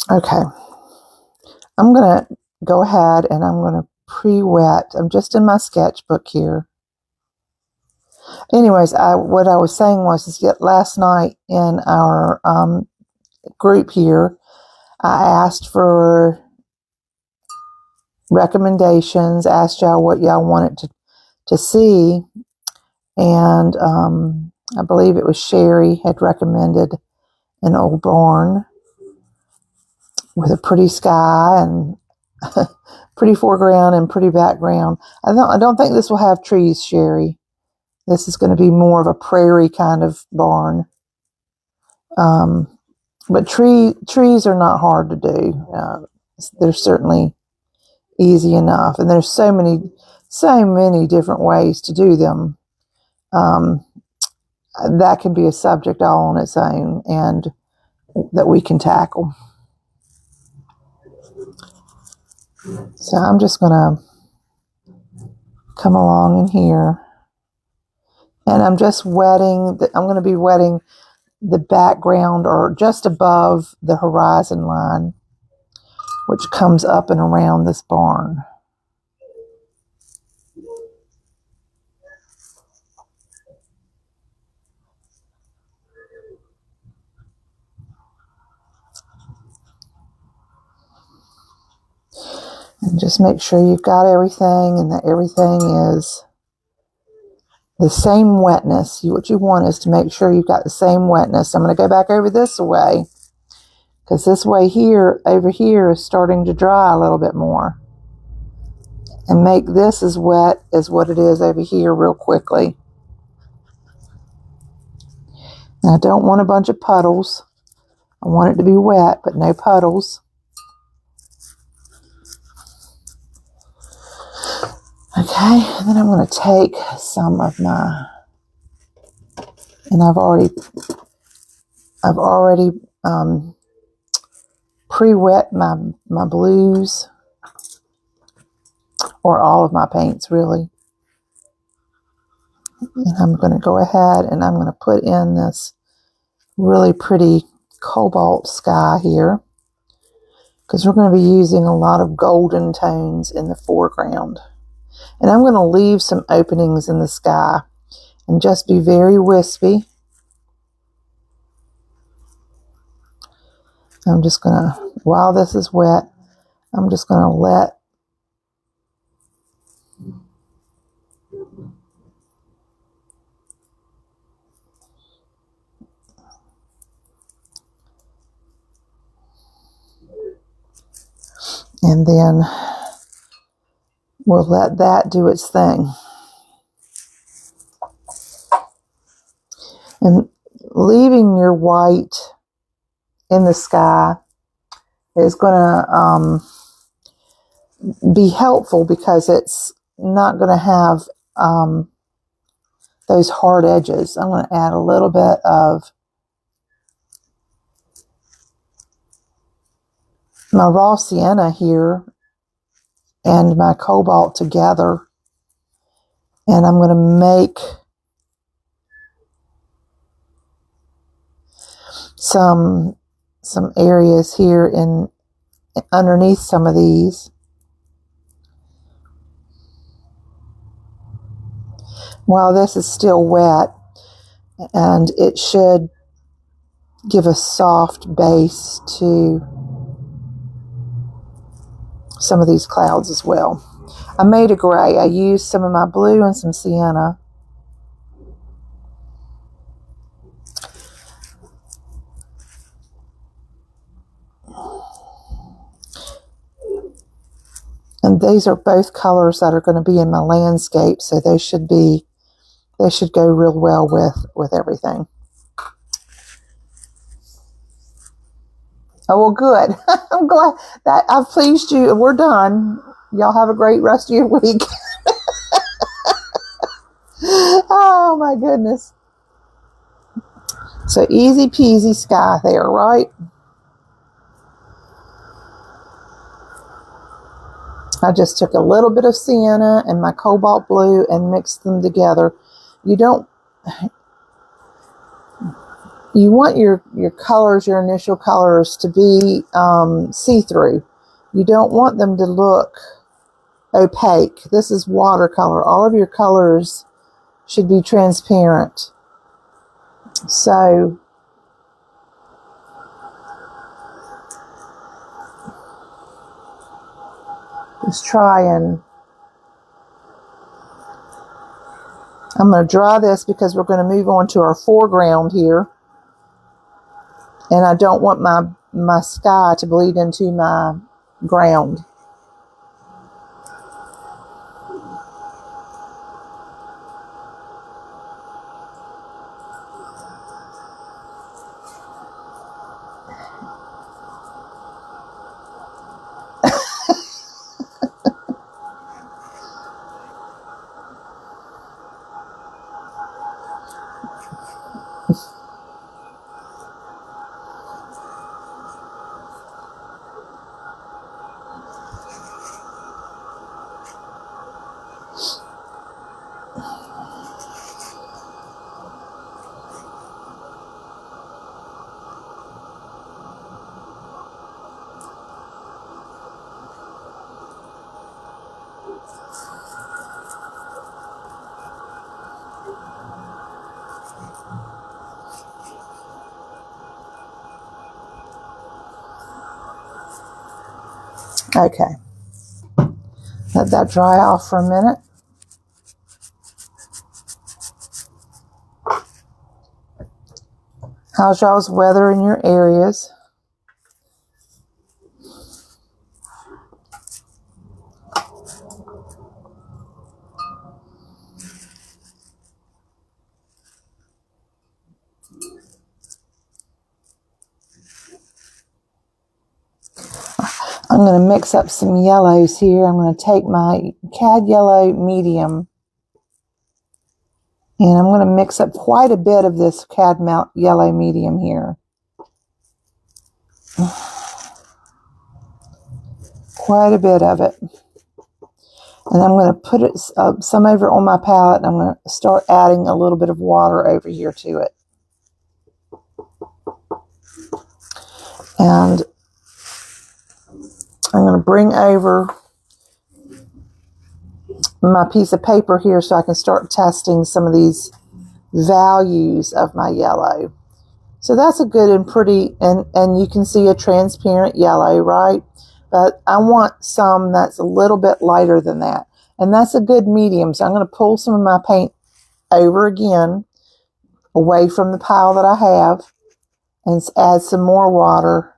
Okay, I'm going to go ahead and I'm going to pre-wet. I'm just in my sketchbook here. Anyways, what I was saying was is that last night in our group here, I asked for recommendations, asked y'all what y'all wanted to see, and I believe it was Sherry had recommended an old barn with a pretty sky and pretty foreground and pretty background. I don't think this will have trees, Sherry. This is going to be more of a prairie kind of barn. But trees are not hard to do. They're certainly easy enough, and there's so many different ways to do them. That can be a subject all on its own, and that we can tackle. So I'm just going to come along in here, and I'm just wetting. I'm going to be wetting the background or just above the horizon line, which comes up and around this barn. And just make sure you've got everything and that everything is the same wetness. What you want is to make sure you've got the same wetness. I'm going to go back over this way because this way here, over here is starting to dry a little bit more. And make this as wet as what it is over here real quickly. Now, I don't want a bunch of puddles. I want it to be wet, but no puddles. Okay, and then I'm going to take some of my, and I've already pre-wet my blues, or all of my paints really. And I'm going to go ahead and I'm going to put in this really pretty cobalt sky here, because we're going to be using a lot of golden tones in the foreground. And I'm going to leave some openings in the sky and just be very wispy. I'm just going to, while this is wet, I'm just going to let and then we'll let that do its thing. And leaving your white in the sky is going to be helpful, because it's not going to have those hard edges. I'm going to add a little bit of my raw sienna here and my cobalt together, and I'm going to make some areas here in underneath some of these. While this is still wet, and it should give a soft base to some of these clouds as well. I made a gray. I used some of my blue and some sienna. And these are both colors that are going to be in my landscape, so they should go real well with everything. Oh, well, good. I'm glad that I've pleased you. We're done. Y'all have a great rest of your week. Oh, my goodness. So easy peasy sky there, right? I just took a little bit of sienna and my cobalt blue and mixed them together. You don't You want your colors, your initial colors, to be see-through. You don't want them to look opaque. This is watercolor. All of your colors should be transparent. So just try and I'm going to dry this because we're going to move on to our foreground here. And I don't want my sky to bleed into my ground. Okay. Let that dry off for a minute. How's y'all's weather in your areas? I'm going to mix up some yellows here. I'm going to take my Cad Yellow Medium and I'm going to mix up quite a bit of this Cad Yellow Medium here. Quite a bit of it. And I'm going to put it some over on my palette. I'm going to start adding a little bit of water over here to it. And I'm going to bring over my piece of paper here so I can start testing some of these values of my yellow. So that's a good and pretty, and you can see a transparent yellow, right? But I want some that's a little bit lighter than that. And that's a good medium. So I'm going to pull some of my paint over again, away from the pile that I have, and add some more water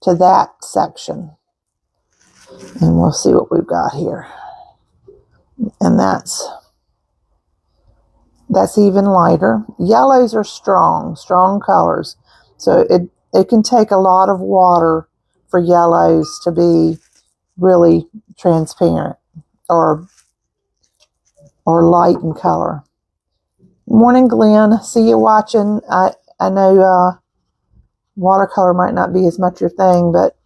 to that section. And we'll see what we've got here. And that's even lighter. Yellows are strong colors. So it can take a lot of water for yellows to be really transparent or light in color. Morning, Glenn. See you watching. I know watercolor might not be as much your thing, but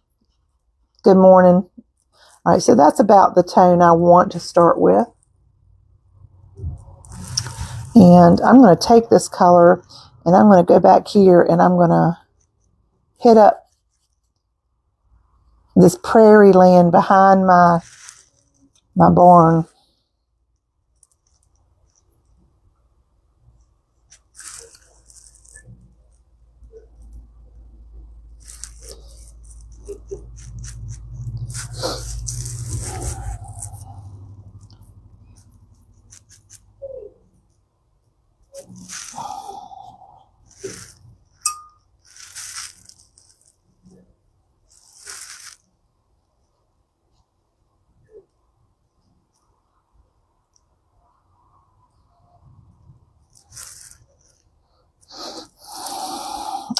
good morning. All right, so that's about the tone I want to start with. And I'm going to take this color and I'm going to go back here and I'm going to hit up this prairie land behind my barn.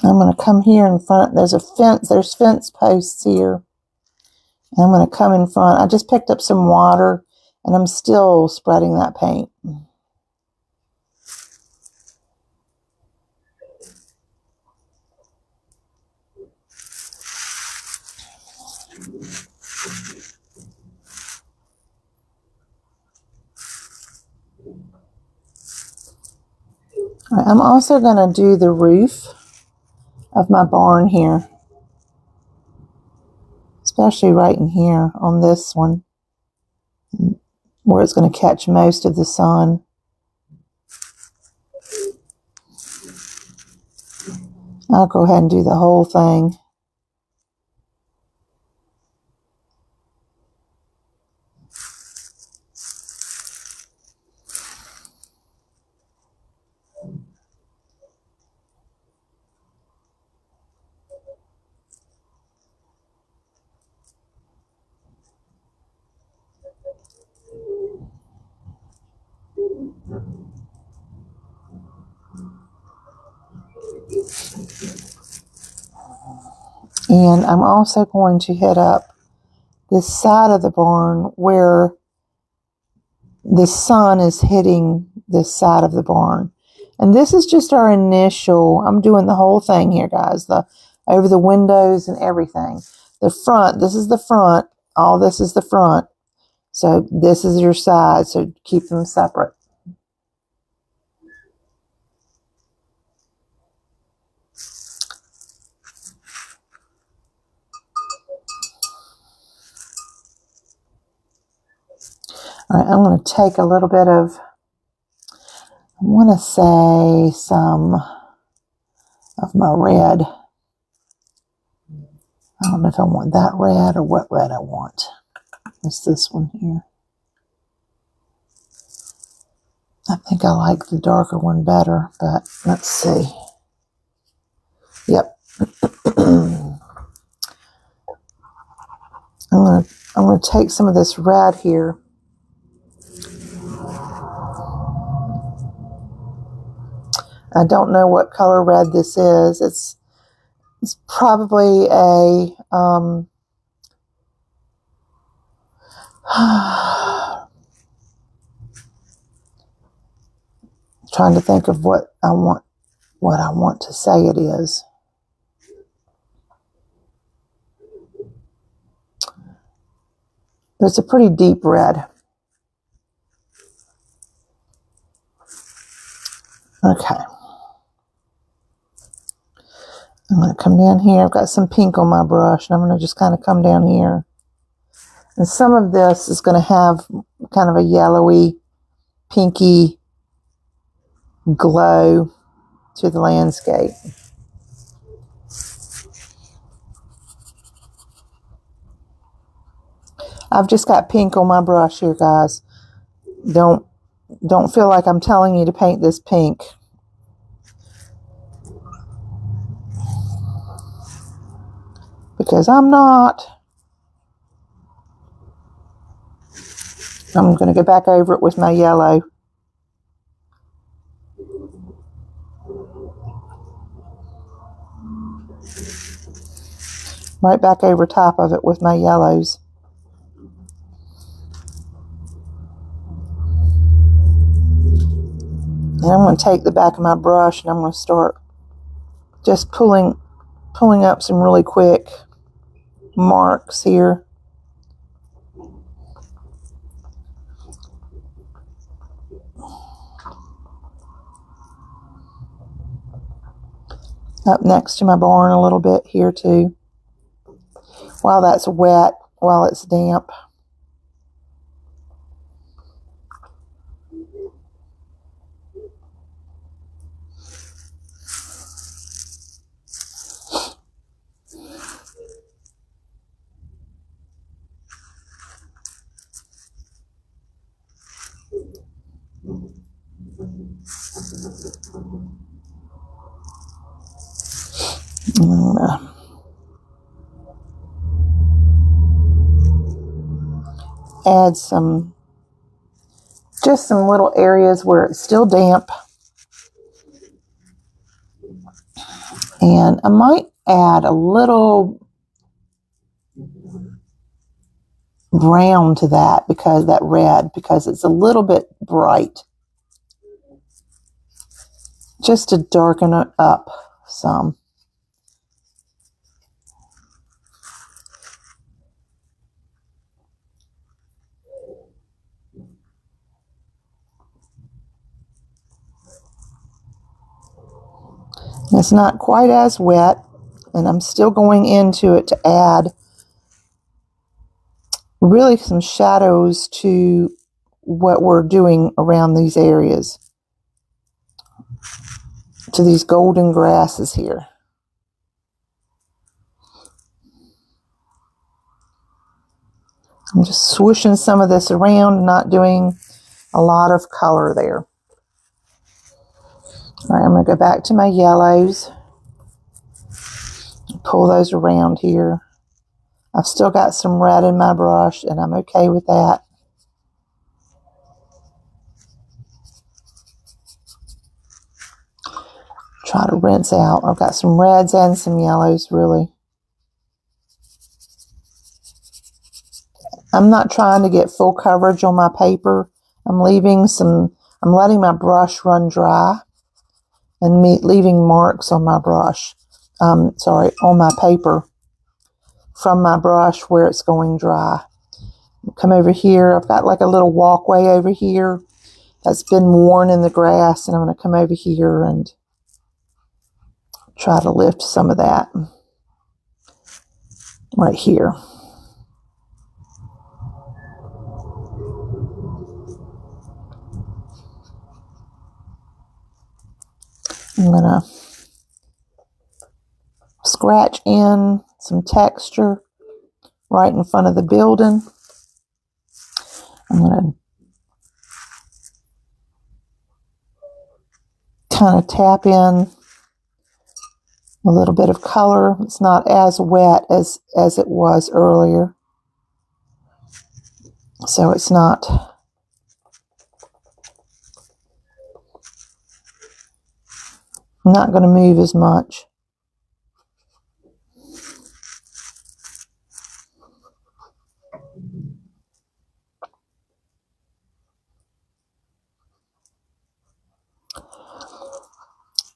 I'm going to come here in front. There's a fence. There's fence posts here. And I'm going to come in front. I just picked up some water and I'm still spreading that paint. All right, I'm also going to do the roof. of my barn here, especially right in here on this one where it's going to catch most of the sun. I'll go ahead and do the whole thing. And I'm also going to hit up this side of the barn where the sun is hitting this side of the barn. And this is just our initial, I'm doing the whole thing here, guys, over the windows and everything. The front, this is the front, all this is the front. So this is your side, so keep them separate. All right, I'm going to take a little bit of, I want to say some of my red. I don't know if I want that red or what red I want. It's this one here. I think I like the darker one better, but let's see. Yep. I'm gonna take some of this red here. I don't know what color red this is. It's probably a trying to think of what I want to say it is. But it's a pretty deep red. Okay. I'm going to come down here. I've got some pink on my brush, and I'm going to just kind of come down here. And some of this is going to have kind of a yellowy, pinky glow to the landscape. I've just got pink on my brush here, guys. Don't feel like I'm telling you to paint this pink. Because I'm not. I'm going to go back over it with my yellow. Right back over top of it with my yellows. And I'm going to take the back of my brush and I'm going to start just pulling up some really quick marks here. Up next to my barn a little bit here too. While that's wet, while it's damp. Add just some little areas where it's still damp. And I might add a little brown to that because it's a little bit bright. Just to darken it up some. It's not quite as wet, and I'm still going into it to add really some shadows to what we're doing around these areas, to these golden grasses here. I'm just swooshing some of this around, not doing a lot of color there. All right, I'm going to go back to my yellows, pull those around here. I've still got some red in my brush, and I'm okay with that. Try to rinse out. I've got some reds and some yellows, really. I'm not trying to get full coverage on my paper. I'm letting my brush run dry and leaving marks on my brush. On my paper from my brush where it's going dry. Come over here. I've got like a little walkway over here that's been worn in the grass, and I'm going to come over here and try to lift some of that right here. I'm going to scratch in some texture right in front of the building. I'm going to kind of tap in a little bit of color. It's not as wet as it was earlier, so it's not going to move as much.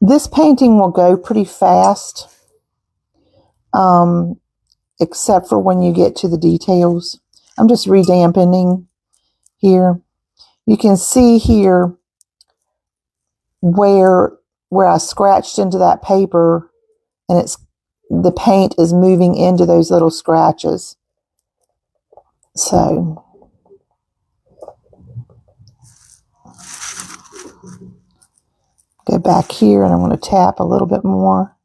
This painting will go pretty fast, except for when you get to the details. I'm just redampening here. You can see here where I scratched into that paper, and the paint is moving into those little scratches. So go back here, and I'm going to tap a little bit more.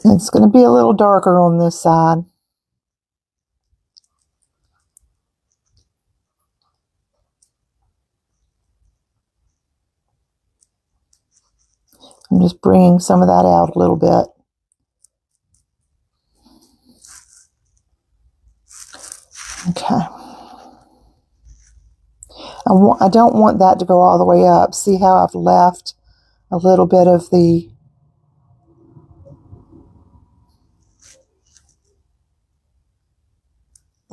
And it's going to be a little darker on this side. I'm just bringing some of that out a little bit. Okay. I don't want that to go all the way up. See how I've left a little bit of the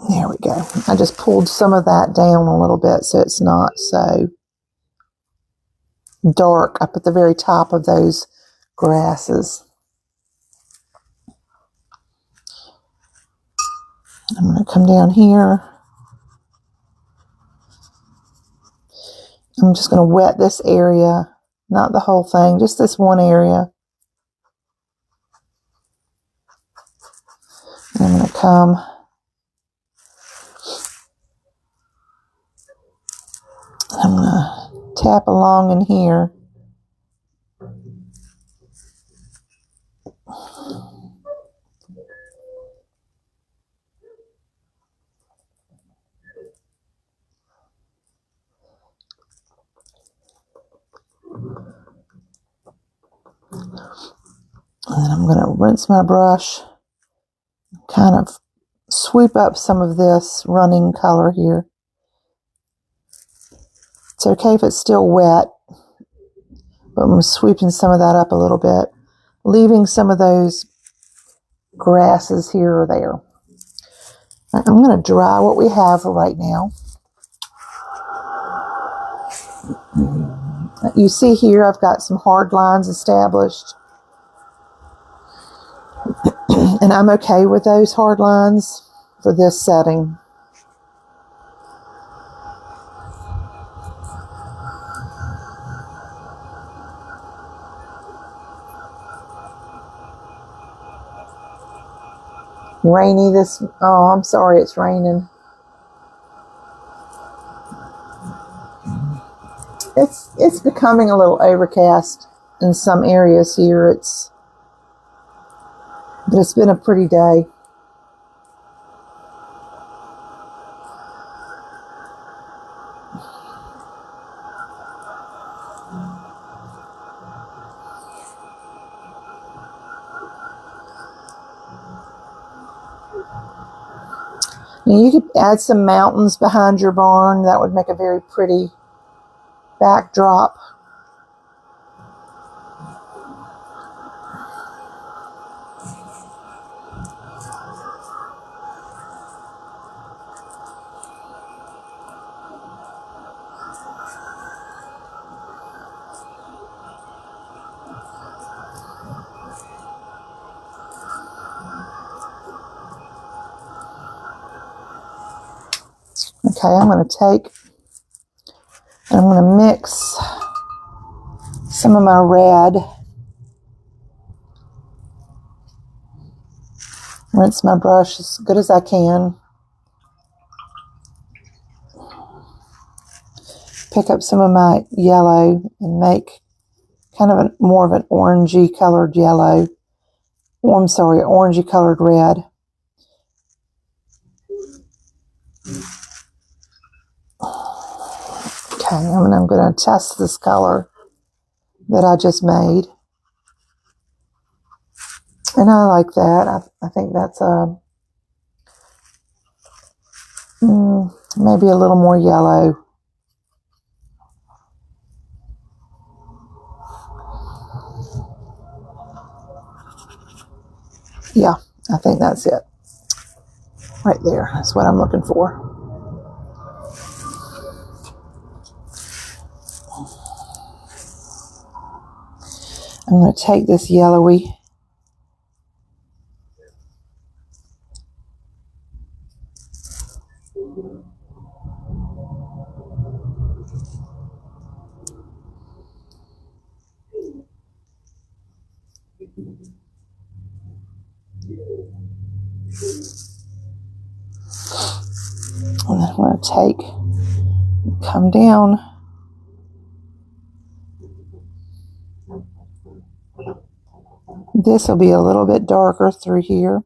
there we go. I just pulled some of that down a little bit so it's not so dark up at the very top of those grasses. I'm going to come down here. I'm just going to wet this area, not the whole thing, just this one area. And I'm going to come I'm going to tap along in here. And then I'm going to rinse my brush, kind of sweep up some of this running color here. It's okay if it's still wet, but I'm sweeping some of that up a little bit, leaving some of those grasses here or there. I'm going to dry what we have right now. You see here I've got some hard lines established. And I'm okay with those hard lines for this setting. Rainy this, oh, I'm sorry, it's raining. It's becoming a little overcast in some areas here. But it's been a pretty day. Now you could add some mountains behind your barn. That would make a very pretty backdrop. Okay, I'm going to mix some of my red. Rinse my brush as good as I can. Pick up some of my yellow and make kind of more of an orangey colored yellow. Oh, I'm sorry, orangey colored red. Okay, I'm going to test this color that I just made. And I like that. I think that's maybe a little more yellow. Yeah, I think that's it. Right there. That's what I'm looking for. I'm going to take this yellowy and I'm going to come down. This will be a little bit darker through here.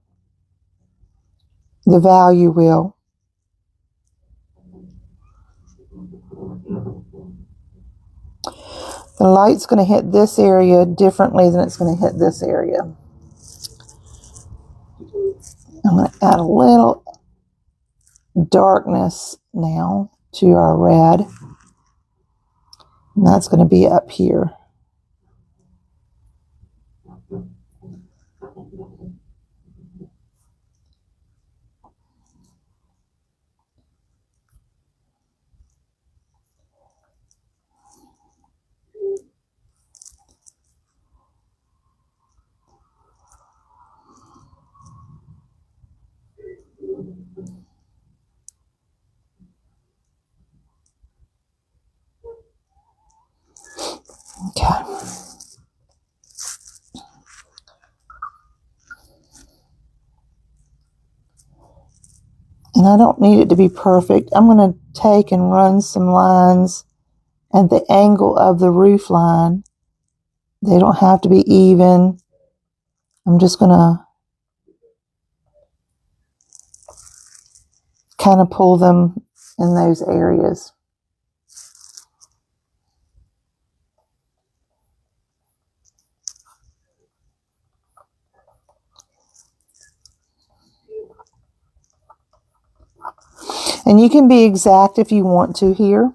The value will. The light's going to hit this area differently than it's going to hit this area. I'm going to add a little darkness now to our red. And that's going to be up here. Okay. And I don't need it to be perfect. I'm going to take and run some lines at the angle of the roof line. They don't have to be even. I'm just going to kind of pull them in those areas. And you can be exact if you want to here.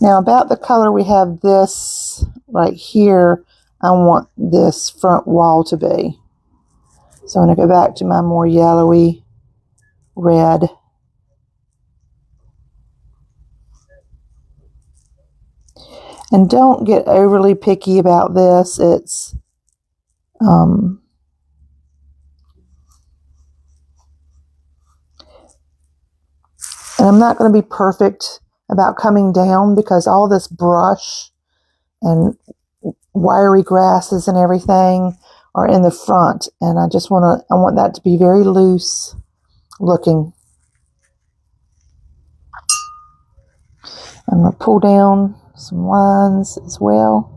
Now about the color we have this right here, I want this front wall to be. So I'm going to go back to my more yellowy red. And don't get overly picky about this. And I'm not going to be perfect about coming down because all this brush and wiry grasses and everything are in the front, and I want that to be very loose looking. I'm going to pull down some lines as well.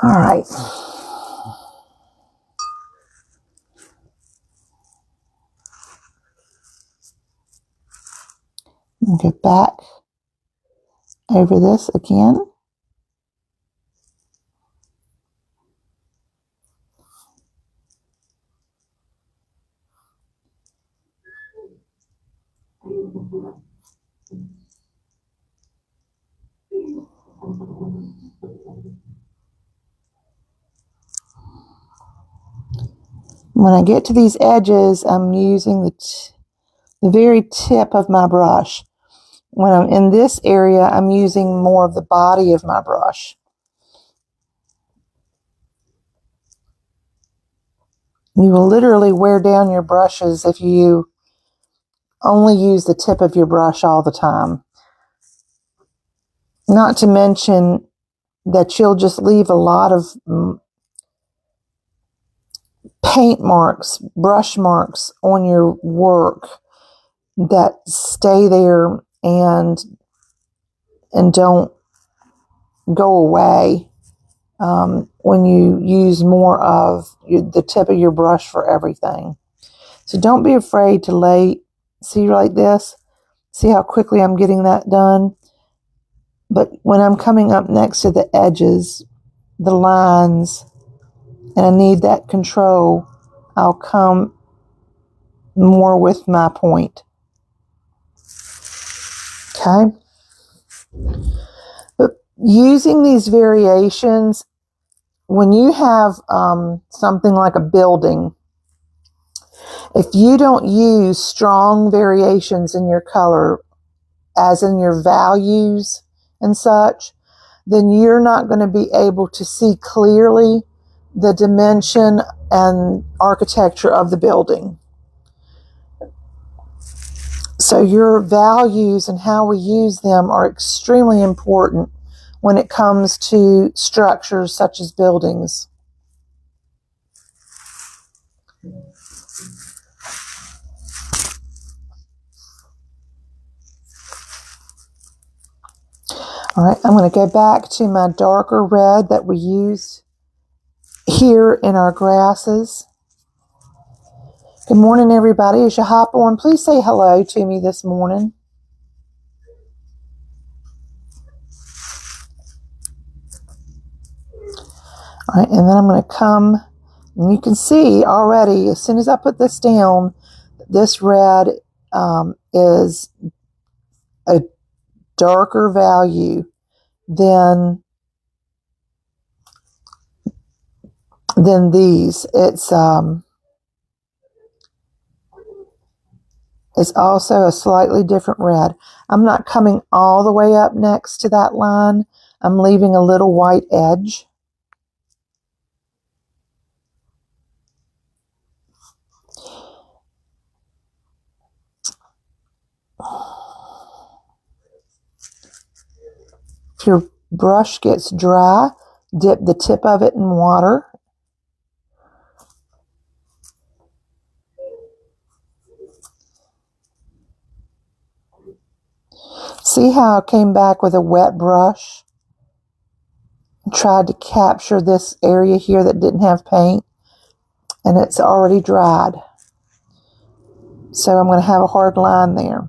All right. I'll go back over this again. When I get to these edges, I'm using the very tip of my brush. When I'm in this area, I'm using more of the body of my brush. You will literally wear down your brushes if you only use the tip of your brush all the time. Not to mention that you'll just leave a lot of paint marks, brush marks on your work that stay there and don't go away when you use more of the tip of your brush for everything. So don't be afraid to see like this. See how quickly I'm getting that done? But when I'm coming up next to the edges, the lines, and I need that control, I'll come more with my point. Okay? But using these variations, when you have something like a building, if you don't use strong variations in your color, as in your values and such, then you're not going to be able to see clearly the dimension and architecture of the building. So your values and how we use them are extremely important when it comes to structures such as buildings. All right, I'm going to go back to my darker red that we used here in our grasses. Good morning, everybody. As you hop on, please say hello to me this morning. All right, and then I'm going to come, and you can see already, as soon as I put this down, this red is a darker value than these. It's also a slightly different red. I'm not coming all the way up next to that line. I'm leaving a little white edge. If your brush gets dry, dip the tip of it in water. See how I came back with a wet brush? Tried to capture this area here that didn't have paint, and it's already dried. So I'm going to have a hard line there.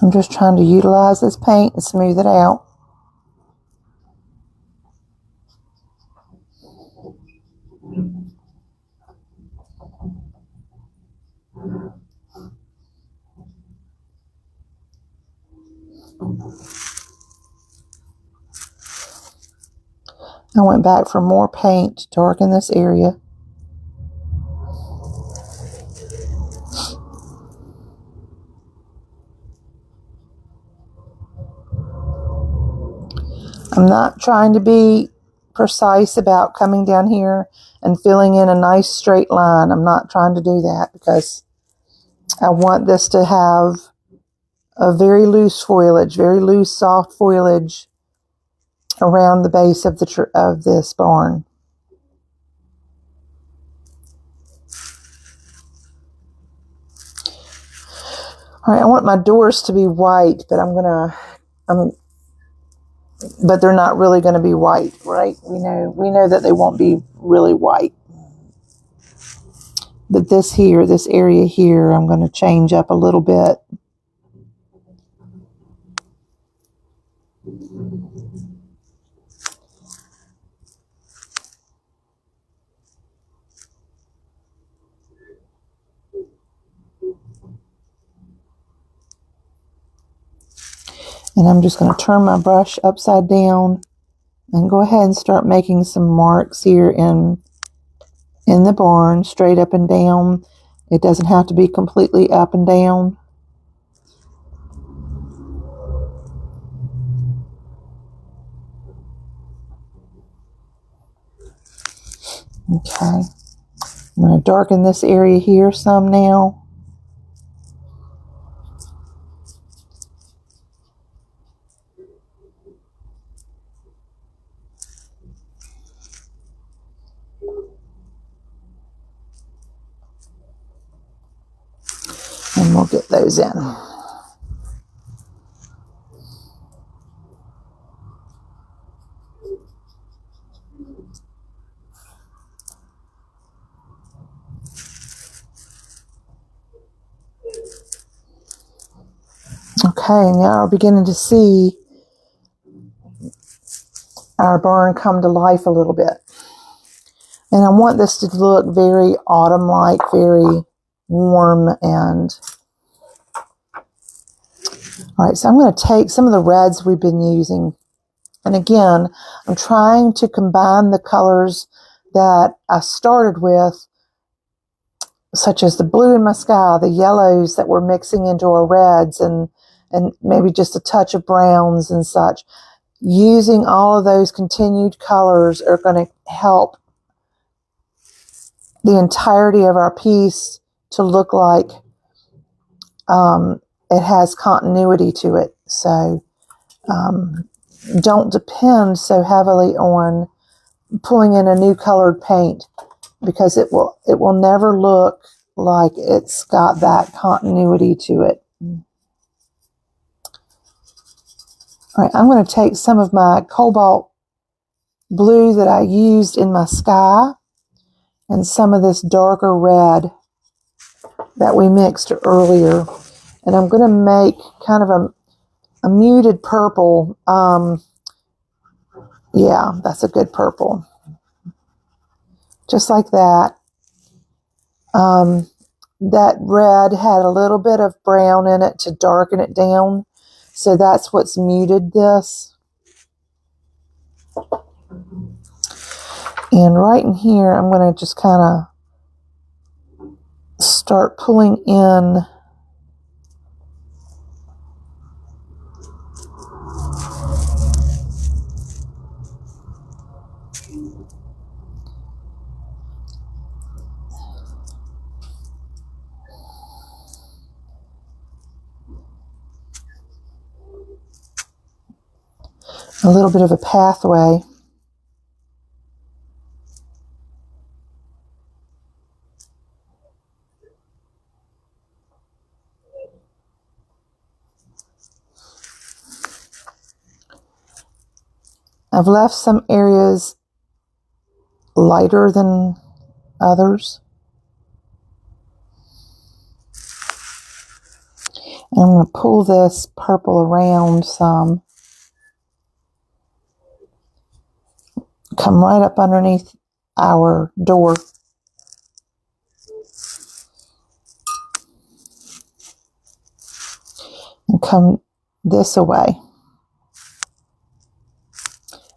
I'm just trying to utilize this paint and smooth it out. I went back for more paint to darken this area. I'm not trying to be precise about coming down here and filling in a nice straight line. I'm not trying to do that because I want this to have a very loose foliage, very loose, soft foliage around the base of of this barn. All right, I want my doors to be white, but but they're not really going to be white, right? We know that they won't be really white. But this area here, I'm going to change up a little bit. And I'm just going to turn my brush upside down and go ahead and start making some marks here in the barn, straight up and down. It doesn't have to be completely up and down. Okay. I'm going to darken this area here some now. And we'll get those in. Okay, now we're beginning to see our barn come to life a little bit. And I want this to look very autumn-like, very warm. And all right, so I'm going to take some of the reds we've been using. And again, I'm trying to combine the colors that I started with, such as the blue in my sky, the yellows that we're mixing into our reds, and maybe just a touch of browns and such. Using all of those continued colors are going to help the entirety of our piece to look like it has continuity to it. So don't depend so heavily on pulling in a new colored paint, because it will never look like it's got that continuity to it. All right, I'm going to take some of my cobalt blue that I used in my sky and some of this darker red that we mixed earlier. And I'm going to make kind of a muted purple. Yeah, that's a good purple. Just like that. That red had a little bit of brown in it to darken it down. So that's what's muted this. And right in here, I'm going to just kind of start pulling in a little bit of a pathway. I've left some areas lighter than others. And I'm going to pull this purple around some. Come right up underneath our door. And come this way.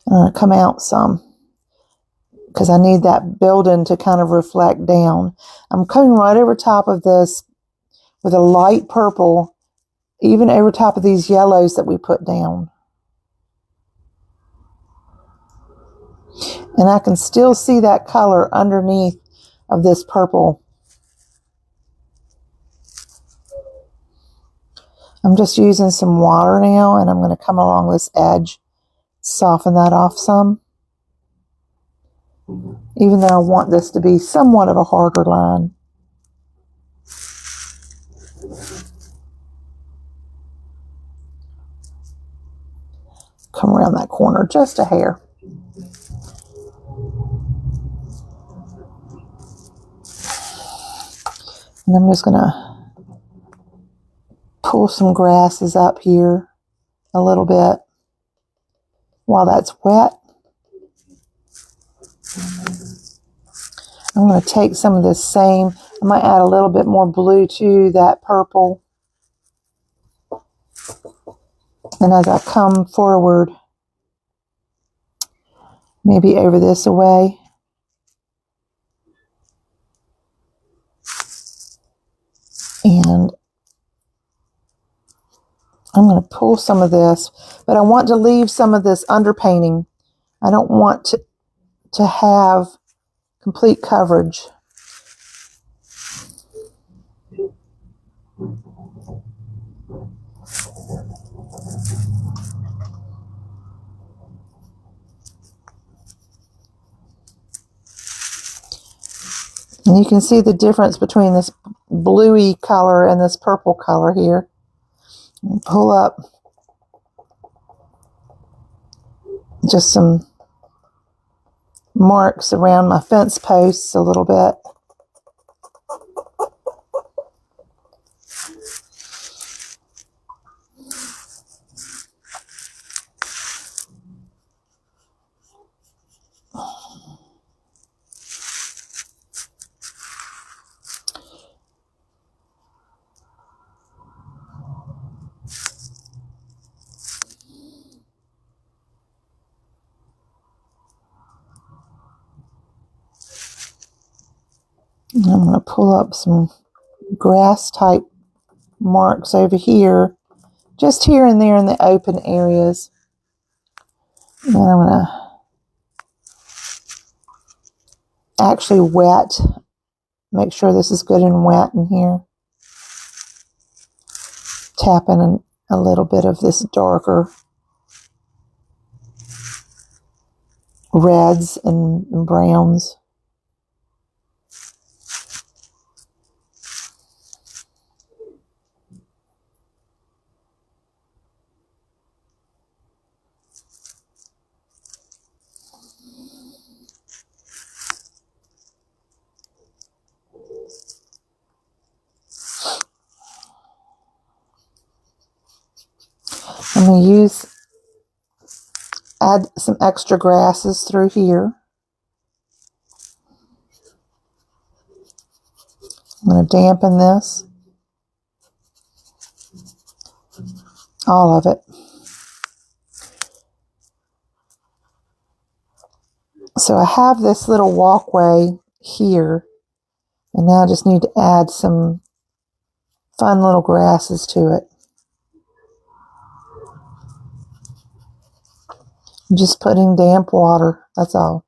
I'm going to come out some because I need that building to kind of reflect down. I'm coming right over top of this with a light purple, even over top of these yellows that we put down. And I can still see that color underneath of this purple. I'm just using some water now, and I'm going to come along this edge, soften that off some. Even though I want this to be somewhat of a harder line. Come around that corner just a hair. And I'm just going to pull some grasses up here a little bit while that's wet. I'm going to take some of this same, I might add a little bit more blue to that purple. And as I come forward, maybe over this way. And I'm going to pull some of this, but I want to leave some of this underpainting. I don't want to have complete coverage. And you can see the difference between this bluey color and this purple color here. Pull up just some marks around my fence posts a little bit. And I'm going to pull up some grass type marks over here, just here and there in the open areas. And I'm going to actually wet, make sure this is good and wet in here. Tap in a little bit of this darker reds and browns. I'm going to add some extra grasses through here. I'm going to dampen this, all of it. So I have this little walkway here, and now I just need to add some fun little grasses to it. I'm just putting damp water, that's all.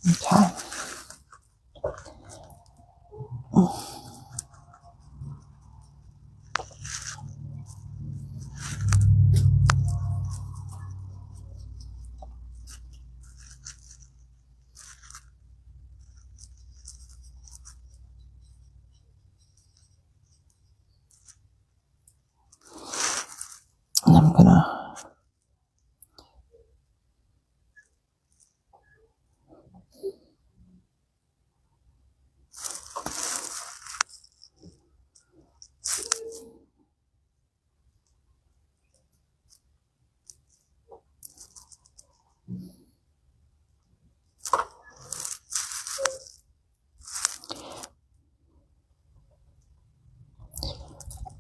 Okay. And I'm going to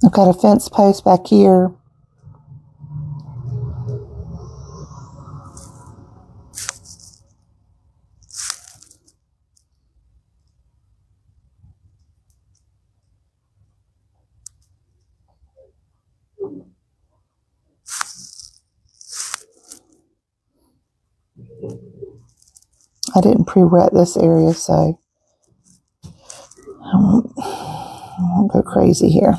I've got a fence post back here. I didn't pre-wet this area, so I won't go crazy here.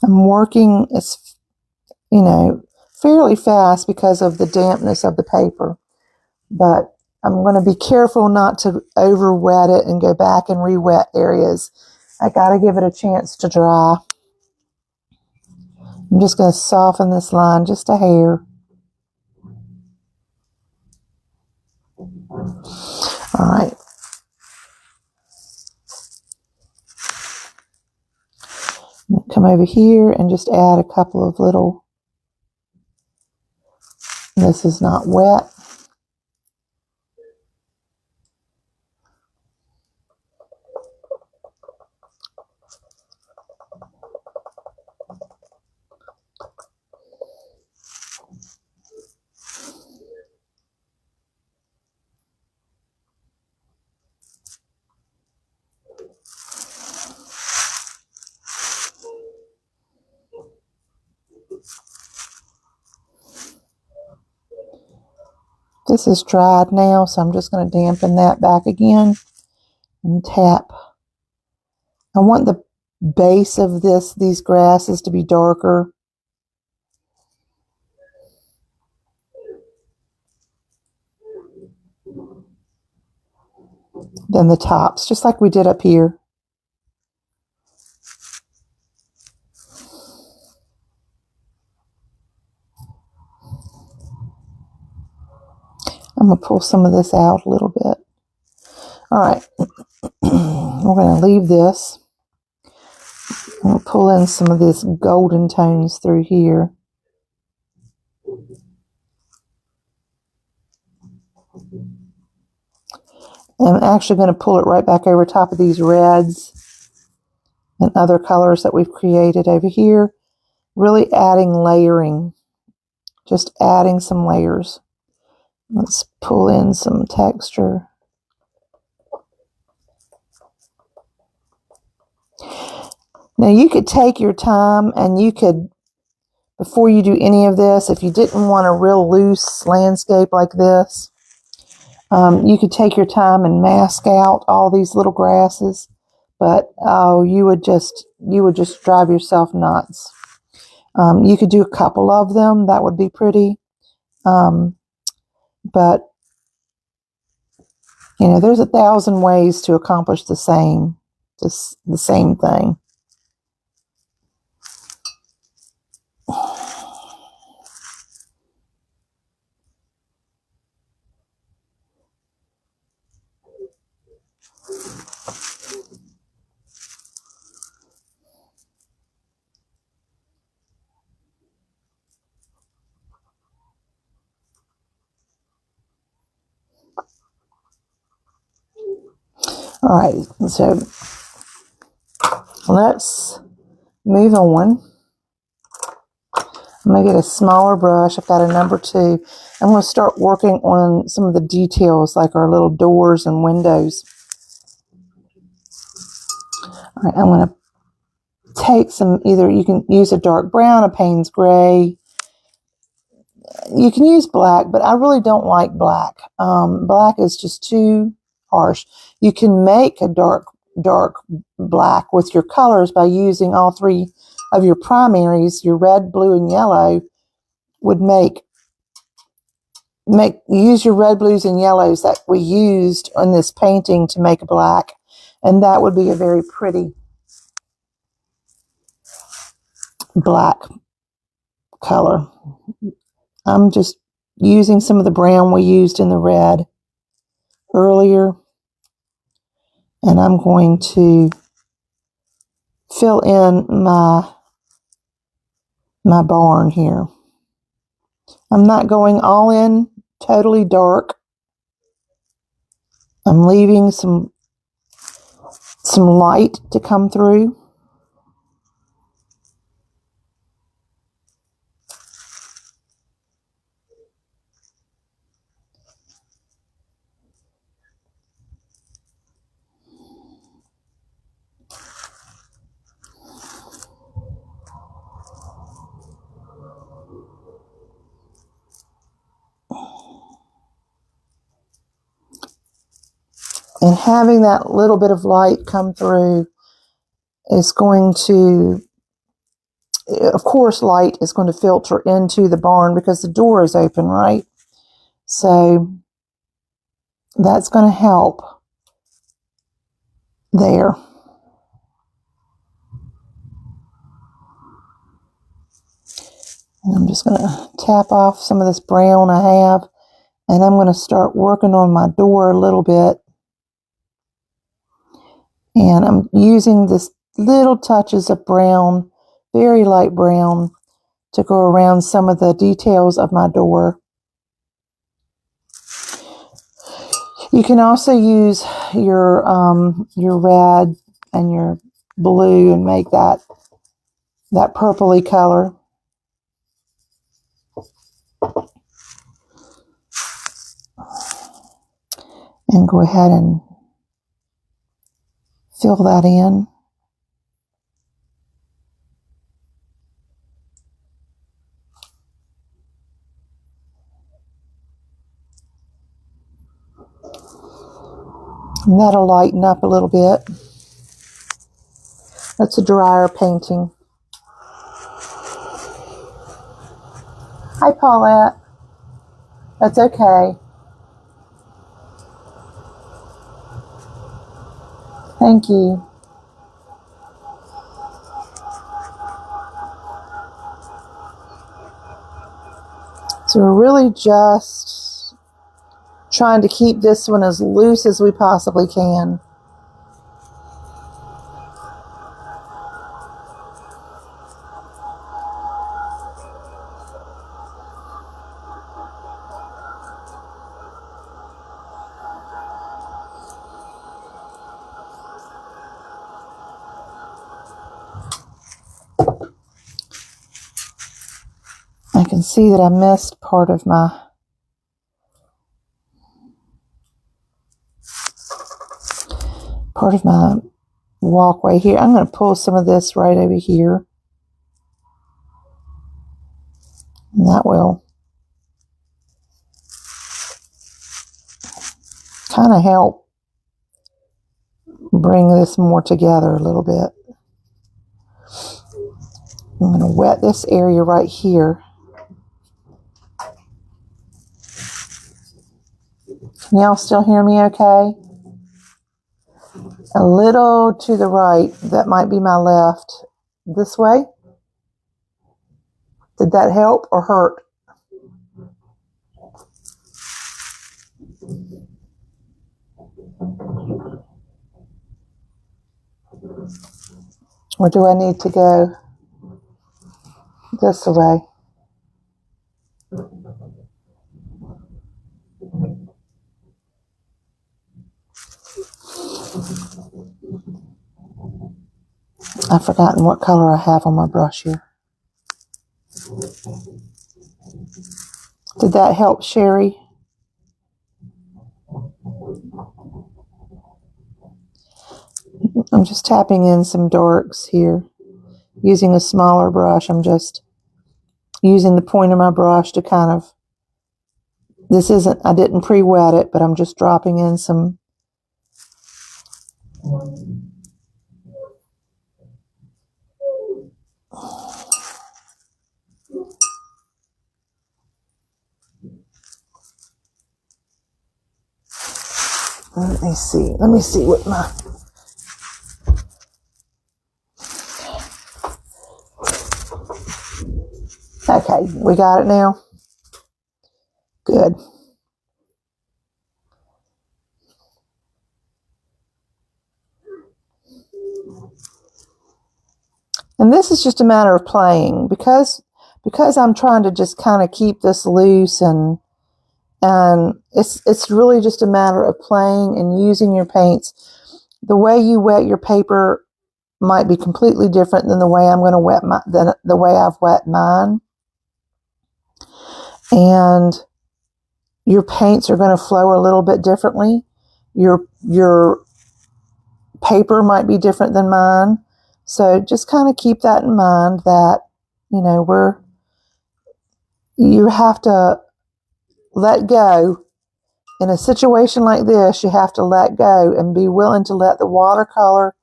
I'm working, it's, fairly fast because of the dampness of the paper, but I'm going to be careful not to over wet it and go back and re-wet areas. I got to give it a chance to dry. I'm just going to soften this line just a hair. All right. Come over here and just add a couple of little, this is not wet. This is dried now, so I'm just going to dampen that back again and tap. I want the base of these grasses to be darker than the tops, just like we did up here. I'm going to pull some of this out a little bit. All right, we're going to leave this. I'm going to pull in some of this golden tones through here. And I'm actually going to pull it right back over top of these reds and other colors that we've created over here. Really adding layering, just adding some layers. Let's pull in some texture. Now you could take your time and you could, before you do any of this, if you didn't want a real loose landscape like this, you could take your time and mask out all these little grasses, but you would just drive yourself nuts. You could do a couple of them, that would be pretty. But there's 1,000 ways to accomplish the same thing. All right, so let's move on. I'm going to get a smaller brush. I've got a number 2. I'm going to start working on some of the details, like our little doors and windows. All right, I'm going to take some, either you can use a dark brown, a Payne's gray. You can use black, but I really don't like black. Black is just too harsh. You can make a dark black with your colors by using all 3 of your primaries. Your red, blue, and yellow would make use your red, blues, and yellows that we used on this painting to make a black. And that would be a very pretty black color. I'm just using some of the brown we used in the red earlier. And I'm going to fill in my barn here. I'm not going all in totally dark. I'm leaving some light to come through. And having that little bit of light come through is going to, of course, light is going to filter into the barn because the door is open, right? So that's going to help there. And I'm just going to tap off some of this brown I have, and I'm going to start working on my door a little bit. And I'm using this little touches of brown, very light brown, to go around some of the details of my door. You can also use your red and your blue and make that purpley color. And go ahead and fill that in. And that'll lighten up a little bit. That's a drier painting. Hi, Paulette. That's okay. Thank you. So we're really just trying to keep this one as loose as we possibly can. I can see that I missed part of my walkway here. I'm going to pull some of this right over here. And that will kind of help bring this more together a little bit. I'm going to wet this area right here. Can y'all still hear me okay? A little to the right, that might be my left. This way? Did that help or hurt? Or do I need to go this way? I've forgotten what color I have on my brush here. Did that help, Sherry? I'm just tapping in some darks here. Using a smaller brush, I'm just using the point of my brush to kind of, I didn't pre-wet it, but I'm just dropping in some. Let me see. Let me see what my... Okay, we got it now. Good. And this is just a matter of playing because I'm trying to just kind of keep this loose, and it's really just a matter of playing and using your paints. The way you wet your paper might be completely different than the way I'm going to wet the way I've wet mine. And your paints are going to flow a little bit differently. Your paper might be different than mine. So just kind of keep that in mind that, you know, you have to let go. In a situation like this, you have to let go and be willing to let the watercolor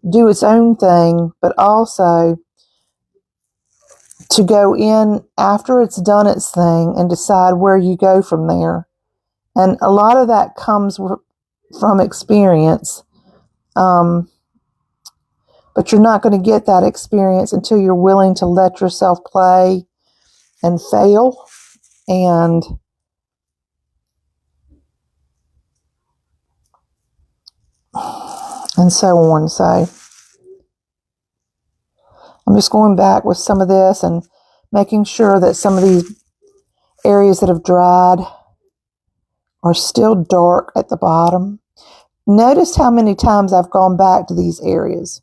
do its own thing, but also to go in after it's done its thing and decide where you go from there. And a lot of that comes from experience. But you're not going to get that experience until you're willing to let yourself play and fail and so on. So I'm just going back with some of this and making sure that some of these areas that have dried are still dark at the bottom. Notice how many times I've gone back to these areas.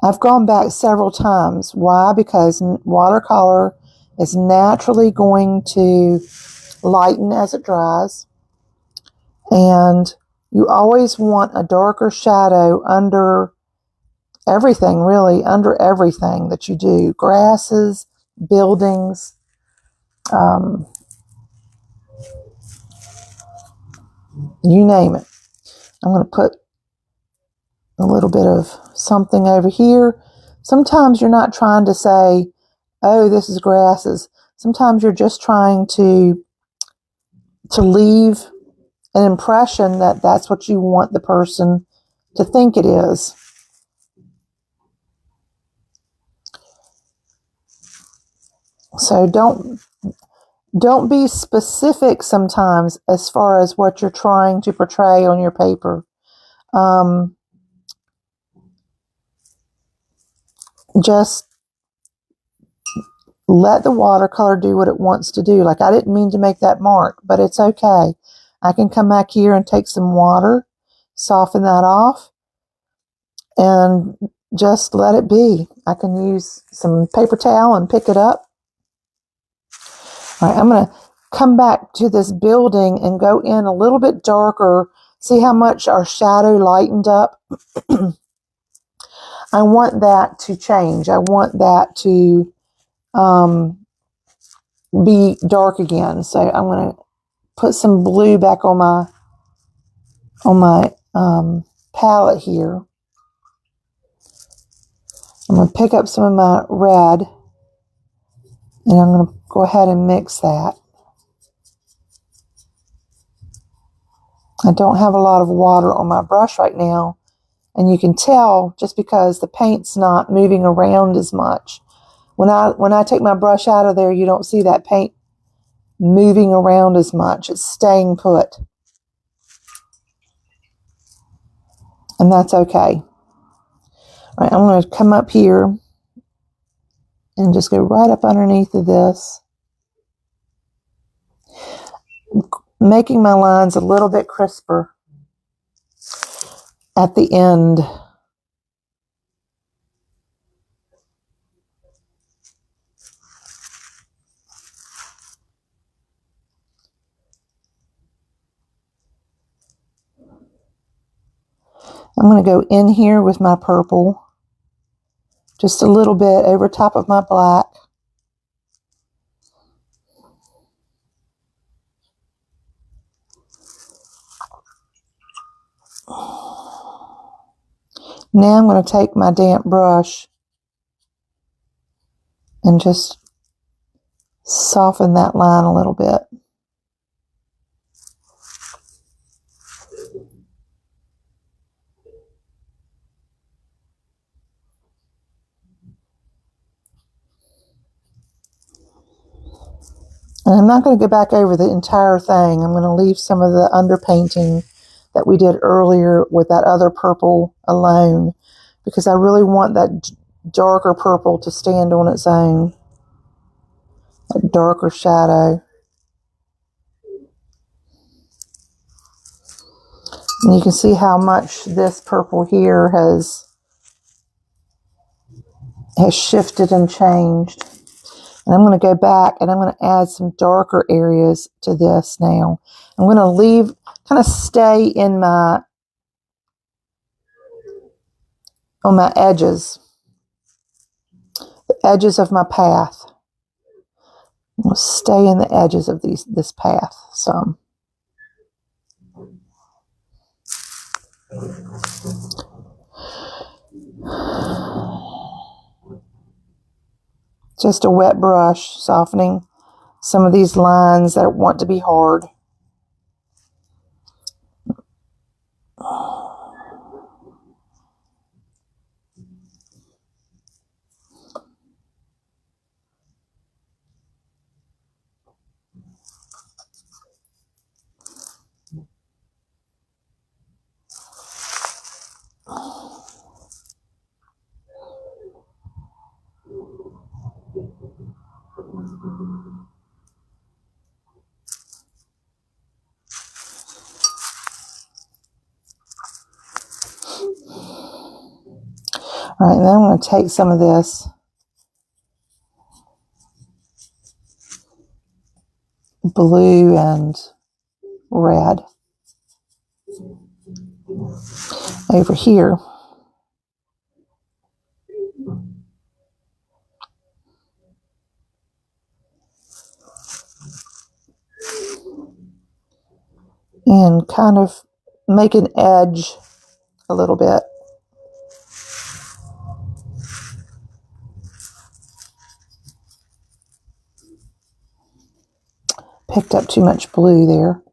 I've gone back several times. Why? Because watercolor is naturally going to lighten as it dries. And you always want a darker shadow under everything, really, under everything that you do. Grasses, buildings, you name it. I'm going to put a little bit of something over here. Sometimes you're not trying to say, oh, this is grasses. Sometimes you're just trying to leave an impression that that's what you want the person to think it is. So don't be specific sometimes as far as what you're trying to portray on your paper. Just let the watercolor do what it wants to do. Like, I didn't mean to make that mark, but it's okay. I can come back here and take some water, soften that off, and just let it be. I can use some paper towel and pick it up. All right, I'm going to come back to this building and go in a little bit darker. See how much our shadow lightened up? I want that to change. I want that to be dark again. So I'm going to put some blue back on my palette here. I'm going to pick up some of my red, and I'm going to go ahead and mix that. I don't have a lot of water on my brush right now, and you can tell just because the paint's not moving around as much. When I take my brush out of there, you don't see that paint moving around as much. It's staying put. And that's okay. All right, I'm going to come up here and just go right up underneath of this, making my lines a little bit crisper at the end. I'm going to go in here with my purple, just a little bit over top of my black. Now I'm going to take my damp brush and just soften that line a little bit. And I'm not going to go back over the entire thing. I'm going to leave some of the underpainting that we did earlier with that other purple alone, because I really want that darker purple to stand on its own, that darker shadow. And you can see how much this purple here has shifted and changed. And I'm going to go back and I'm going to add some darker areas to this now. I'm going to kind of stay in on my edges, the edges of my path. I'm going to stay in the edges of this path some. Just a wet brush, softening some of these lines that want to be hard. All right, and then I'm going to take some of this blue and red over here. And kind of make an edge a little bit. Picked up too much blue there.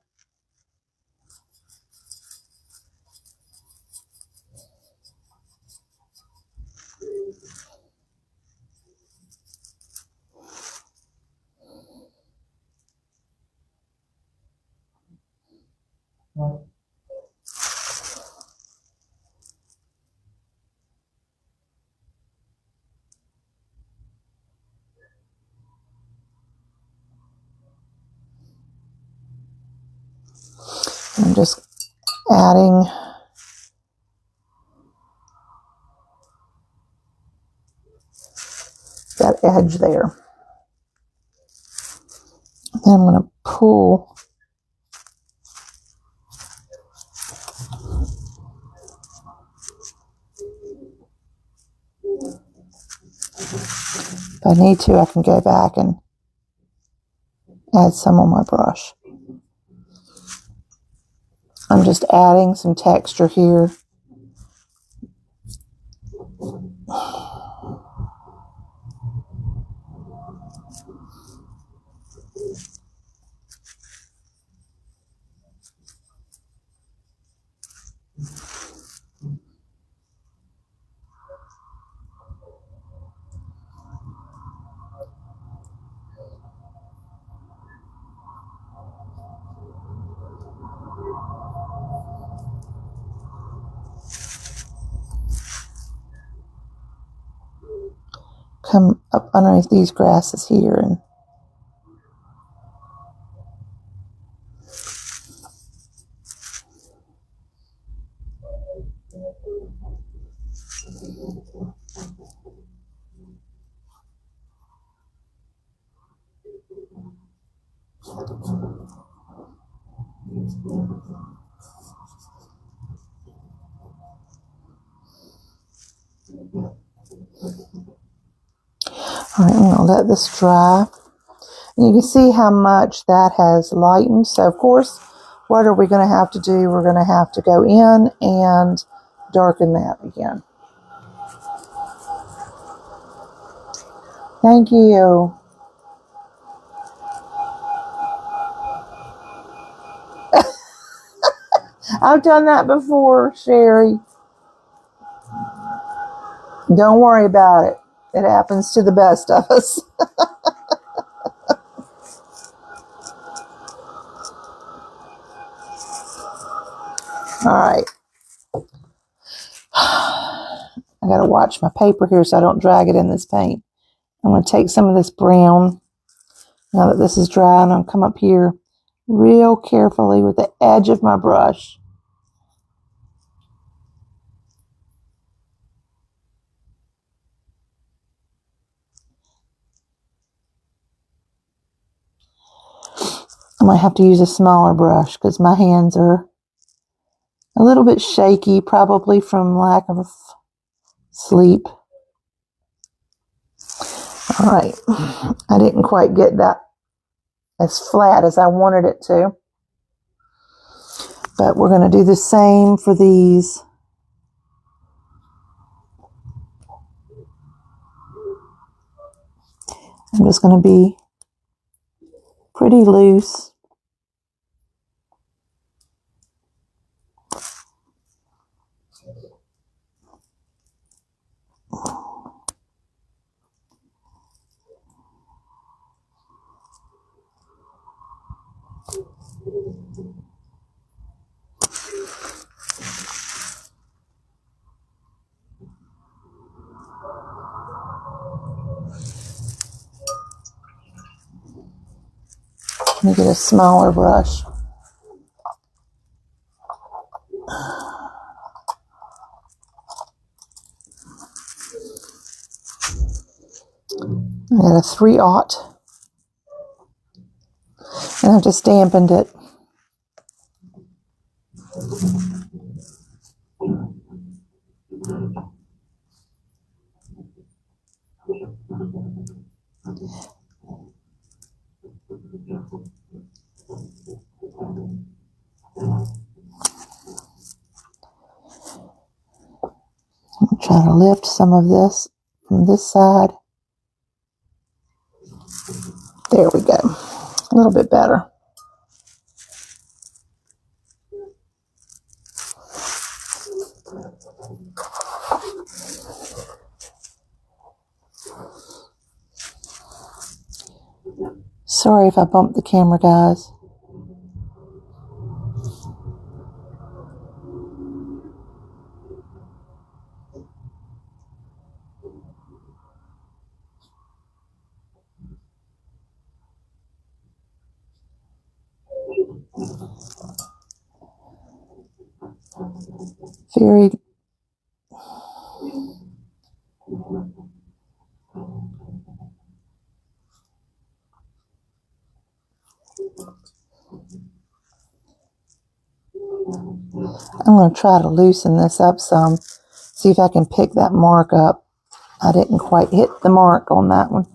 I'm just adding that edge there. Then I'm going to pull if I need to, I can go back and add some on my brush. I'm just adding some texture here. Come up underneath these grasses here and all right, I'm going to let this dry. And you can see how much that has lightened. So, of course, what are we going to have to do? We're going to have to go in and darken that again. Thank you. I've done that before, Sherry. Don't worry about it. It happens to the best of us. right. I got to watch my paper here so I don't drag it in this paint. I'm going to take some of this brown, now that this is dry, and I'll come up here real carefully with the edge of my brush. I might have to use a smaller brush because my hands are a little bit shaky, probably from lack of sleep. All right, I didn't quite get that as flat as I wanted it to, but we're going to do the same for these. I'm just going to be pretty loose. Let me get a smaller brush. I got a 3/0, and I've just dampened it. I'll try to lift some of this from this side. There we go. A little bit better. Sorry if I bumped the camera, guys. Very I'm going to try to loosen this up some, see if I can pick that mark up. I didn't quite hit the mark on that one.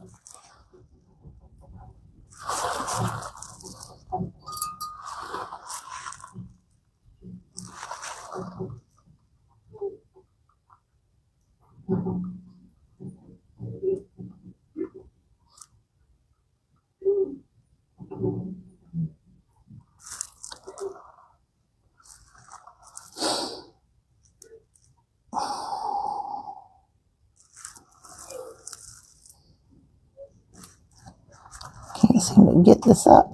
Can't seem to get this up.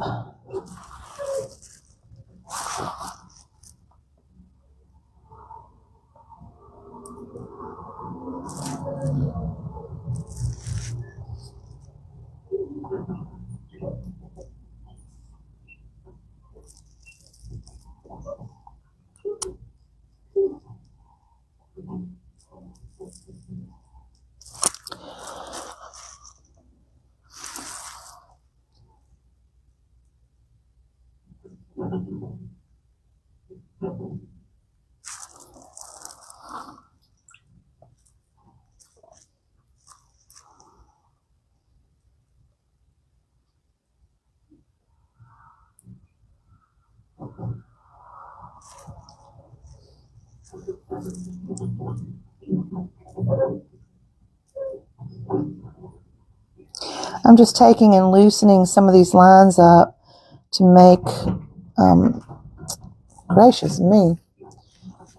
I'm just taking and loosening some of these lines up to make, gracious me,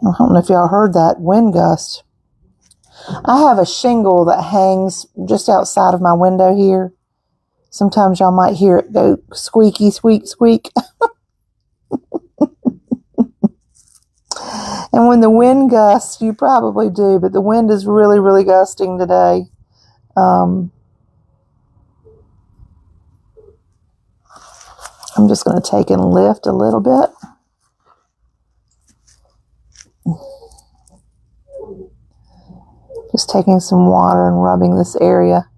I don't know if y'all heard that wind gust. I have a shingle that hangs just outside of my window here. Sometimes y'all might hear it go squeaky, squeak, squeak. And when the wind gusts, you probably do, but the wind is really, really gusting today. I'm just going to take and lift a little bit. Just taking some water and rubbing this area.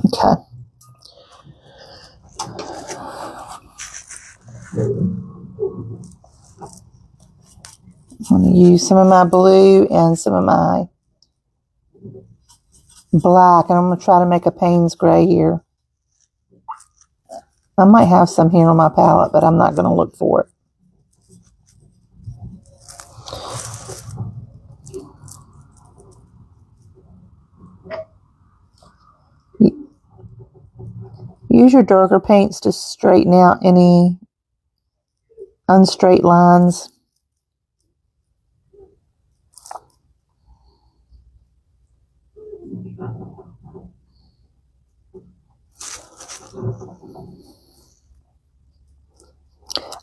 Okay. I'm going to use some of my blue and some of my black, and I'm going to try to make a Payne's gray here. I might have some here on my palette, but I'm not going to look for it. Use your darker paints to straighten out any unstraight lines.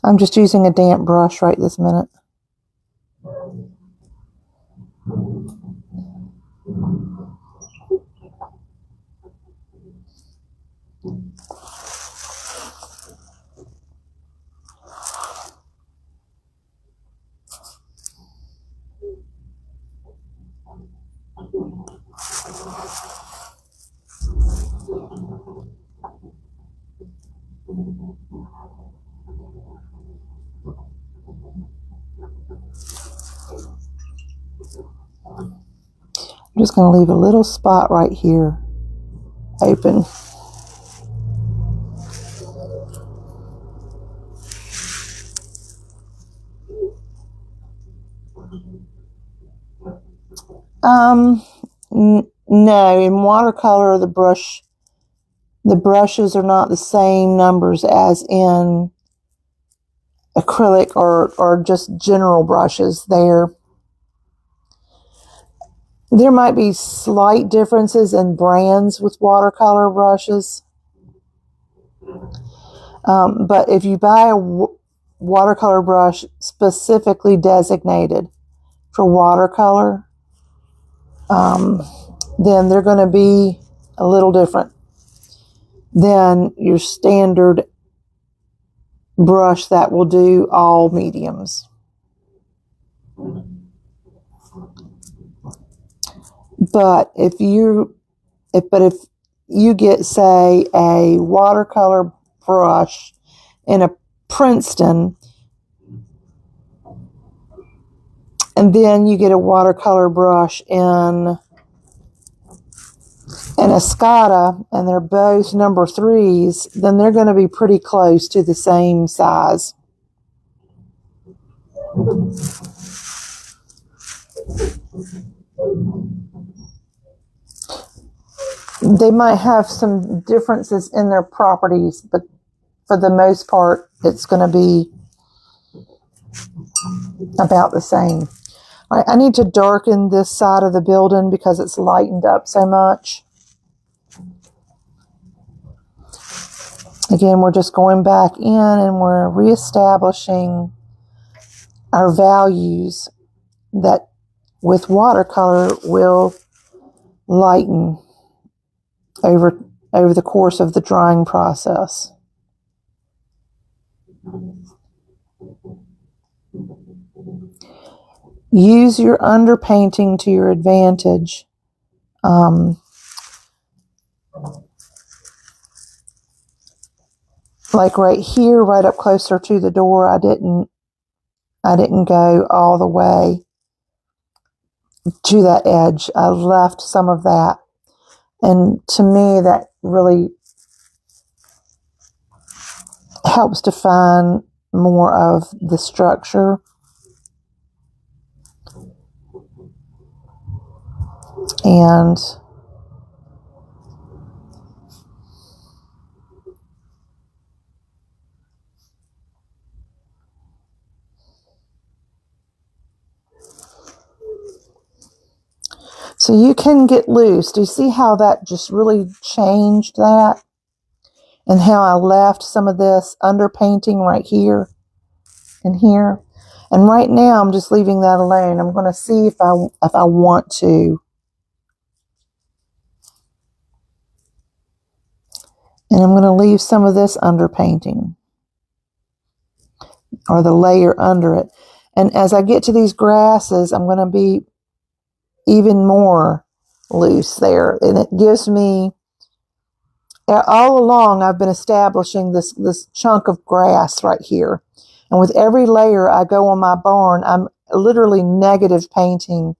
I'm just using a damp brush right this minute. I'm just going to leave a little spot right here open. No, in watercolor, the brushes are not the same numbers as in acrylic or just general brushes. There might be slight differences in brands with watercolor brushes. But if you buy a watercolor brush specifically designated for watercolor, then they're going to be a little different than your standard brush that will do all mediums. But if you get, say, a watercolor brush in a Princeton, and then you get a watercolor brush in a Scotta, and they're both number 3s, then they're going to be pretty close to the same size. They might have some differences in their properties, but for the most part, it's going to be about the same. All right, I need to darken this side of the building because it's lightened up so much. Again, we're just going back in and we're reestablishing our values that with watercolor will lighten over the course of the drying process. Use your underpainting to your advantage. Like right here, right up closer to the door, I didn't I didn't go all the way to that edge. I left some of that. And to me, that really helps define more of the structure. And so you can get loose. Do you see how that just really changed that? And how I left some of this underpainting right here and here. And right now I'm just leaving that alone. I'm going to see if I want to. And I'm going to leave some of this underpainting, or the layer under it. And as I get to these grasses, I'm going to be even more loose there. And it gives me, all along I've been establishing this chunk of grass right here. And with every layer I go on my barn, I'm literally negative painting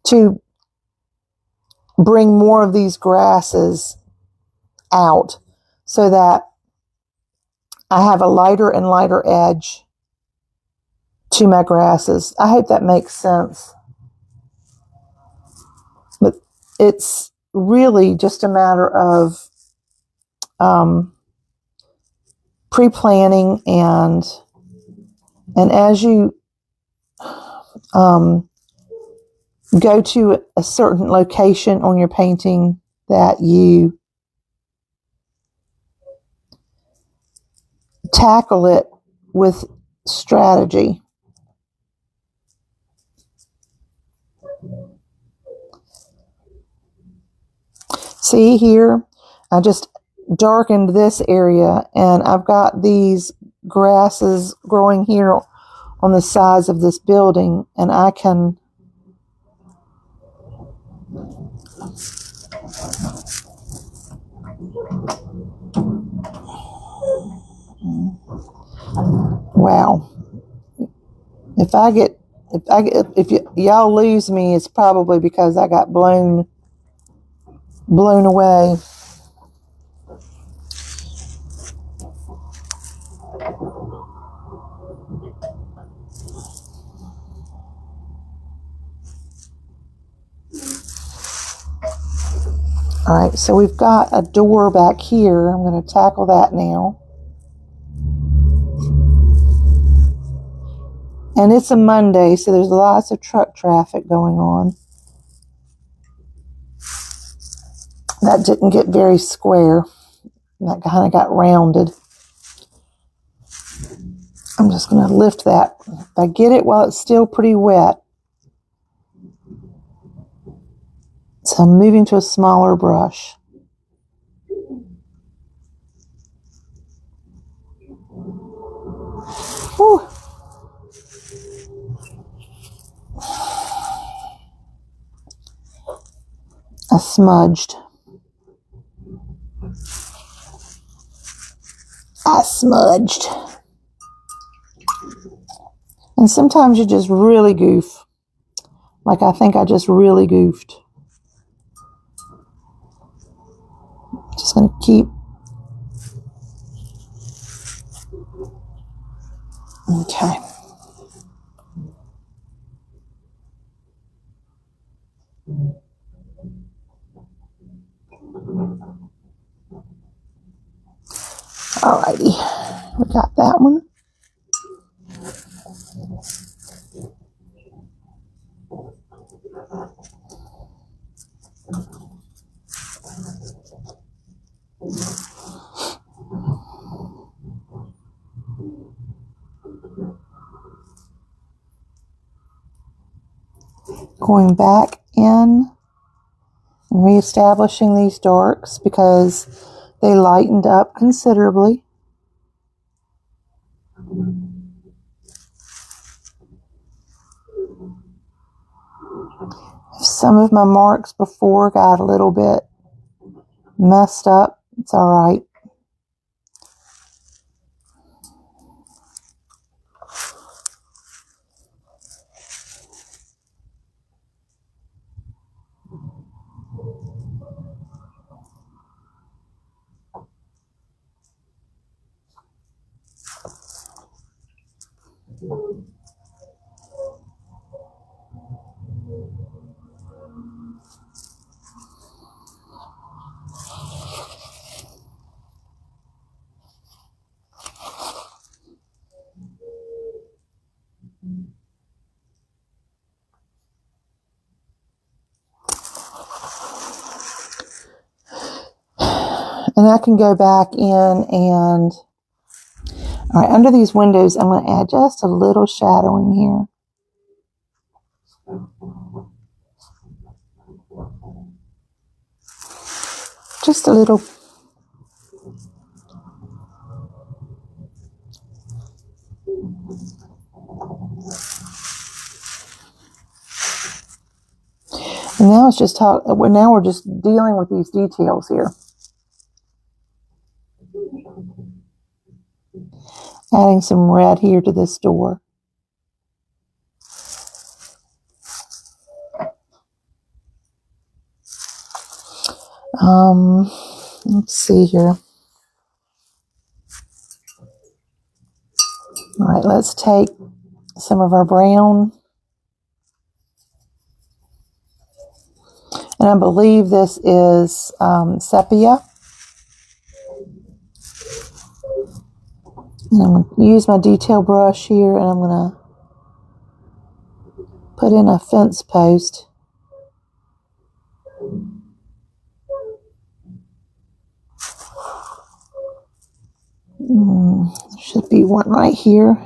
to bring more of these grasses out so that I have a lighter and lighter edge to my grasses. I hope that makes sense. But it's really just a matter of pre-planning, and as you go to a certain location on your painting, that you tackle it with strategy. See here, I just darkened this area, and I've got these grasses growing here on the sides of this building, and I can wow. If y'all lose me, it's probably because I got blown away. All right, so we've got a door back here. I'm going to tackle that now. And it's a Monday, so there's lots of truck traffic going on. That didn't get very square. That kind of got rounded. I'm just going to lift that. If I get it while it's still pretty wet. So I'm moving to a smaller brush. Whew. I smudged. And sometimes you just really goof. Like I think I just really goofed. Just going to keep. Okay. Alrighty. We got that one. Going back in and reestablishing these darks because they lightened up considerably. Some of my marks before got a little bit messed up. It's all right. And I can go back in and, all right, under these windows, I'm going to add just a little shadowing here. Just a little. And now it's just now we're just dealing with these details here. Adding some red here to this door. Let's see here. All right, let's take some of our brown. And I believe this is sepia. And I'm going to use my detail brush here, and I'm going to put in a fence post. There should be one right here.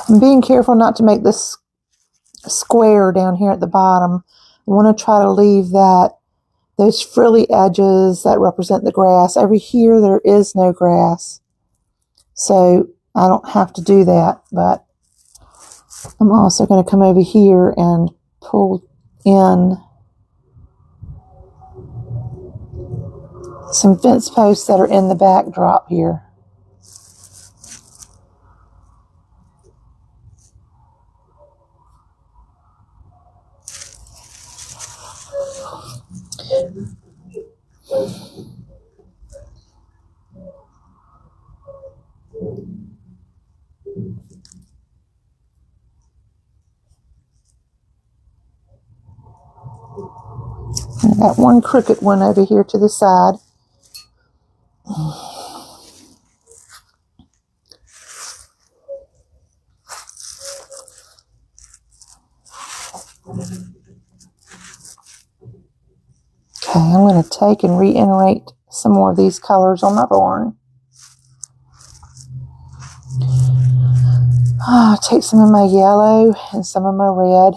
I'm being careful not to make this square down here at the bottom. I want to try to leave those frilly edges that represent the grass. Over here there is no grass, so I don't have to do that, but I'm also going to come over here and pull in some fence posts that are in the backdrop here. I got one crooked one over here to the side. Okay, I'm going to take and reiterate some more of these colors on my barn. Take some of my yellow and some of my red.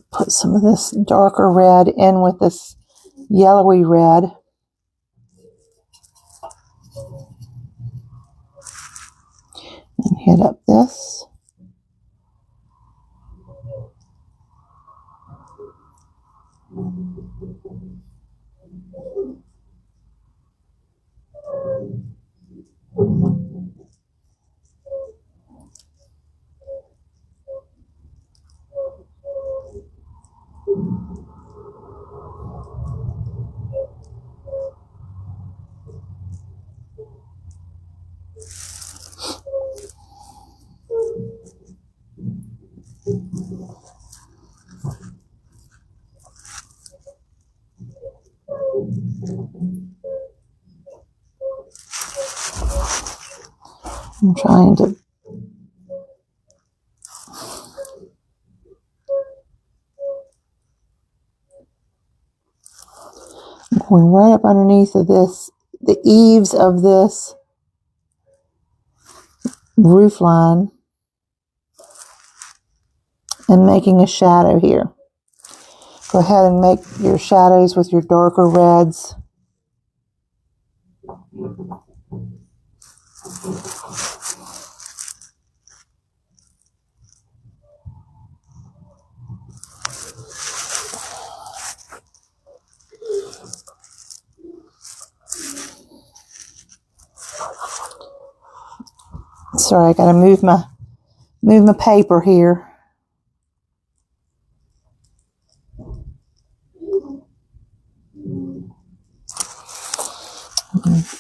Put some of this darker red in with this yellowy red. And hit up this. I'm trying to going right up underneath of this, the eaves of this roof line, and making a shadow here. Go ahead and make your shadows with your darker reds. Sorry, I gotta move my paper here.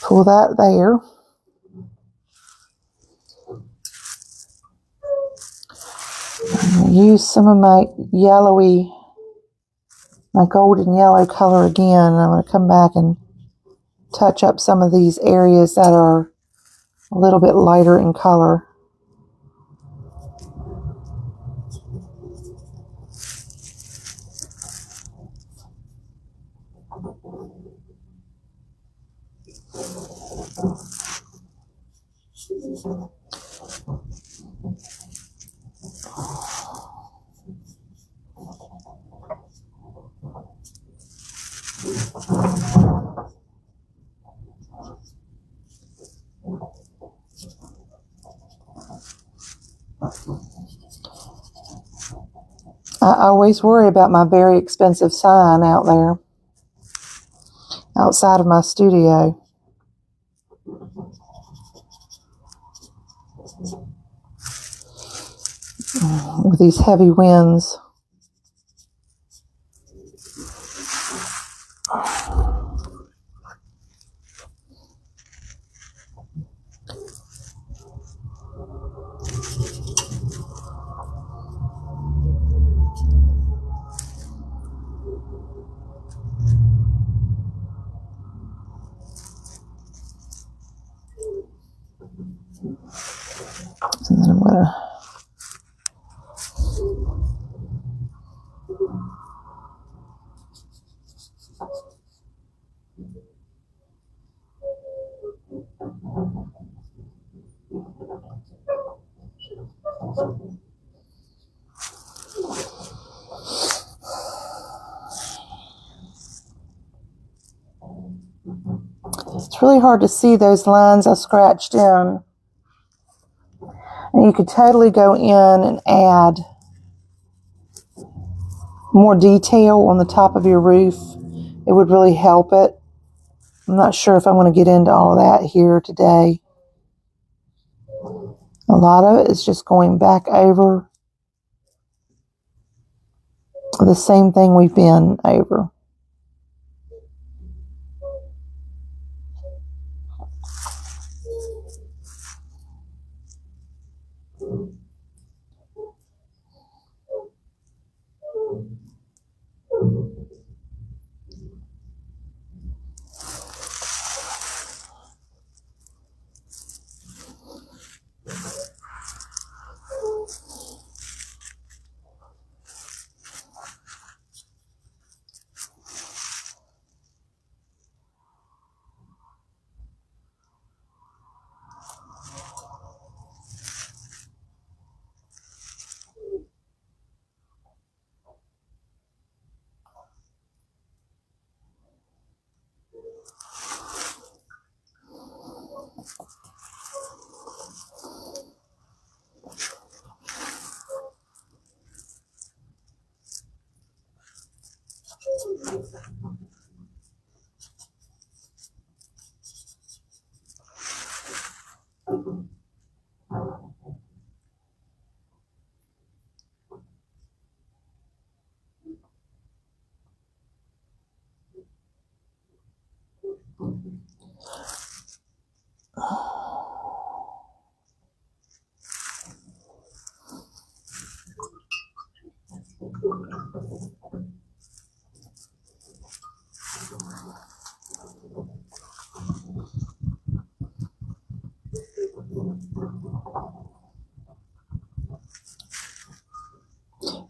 Pull that there. I'm gonna use some of my my golden yellow color again. I'm gonna come back and touch up some of these areas that are a little bit lighter in color. I always worry about my very expensive sign out there, outside of my studio. With these heavy winds. And then I'm gonna it's really hard to see those lines I scratched in. And you could totally go in and add more detail on the top of your roof. It would really help it. I'm not sure if I want to get into all of that here today. A lot of it is just going back over the same thing we've been over.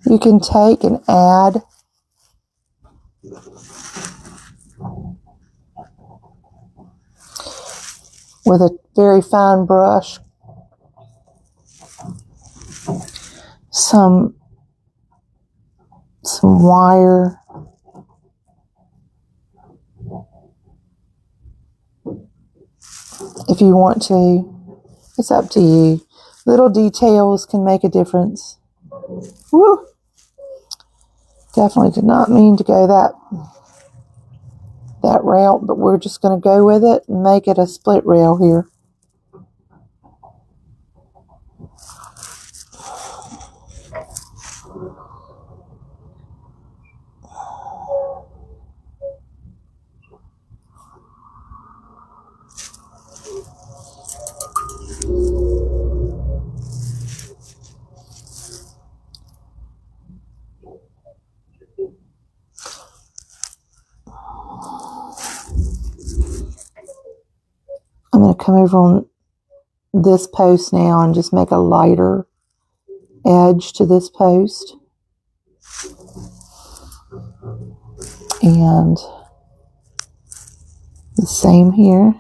You can take and add with a very fine brush some wire. If you want to, it's up to you. Little details can make a difference. Woo! Definitely did not mean to go that route, but we're just going to go with it and make it a split rail here. I'm going to come over on this post now and just make a lighter edge to this post. And the same here.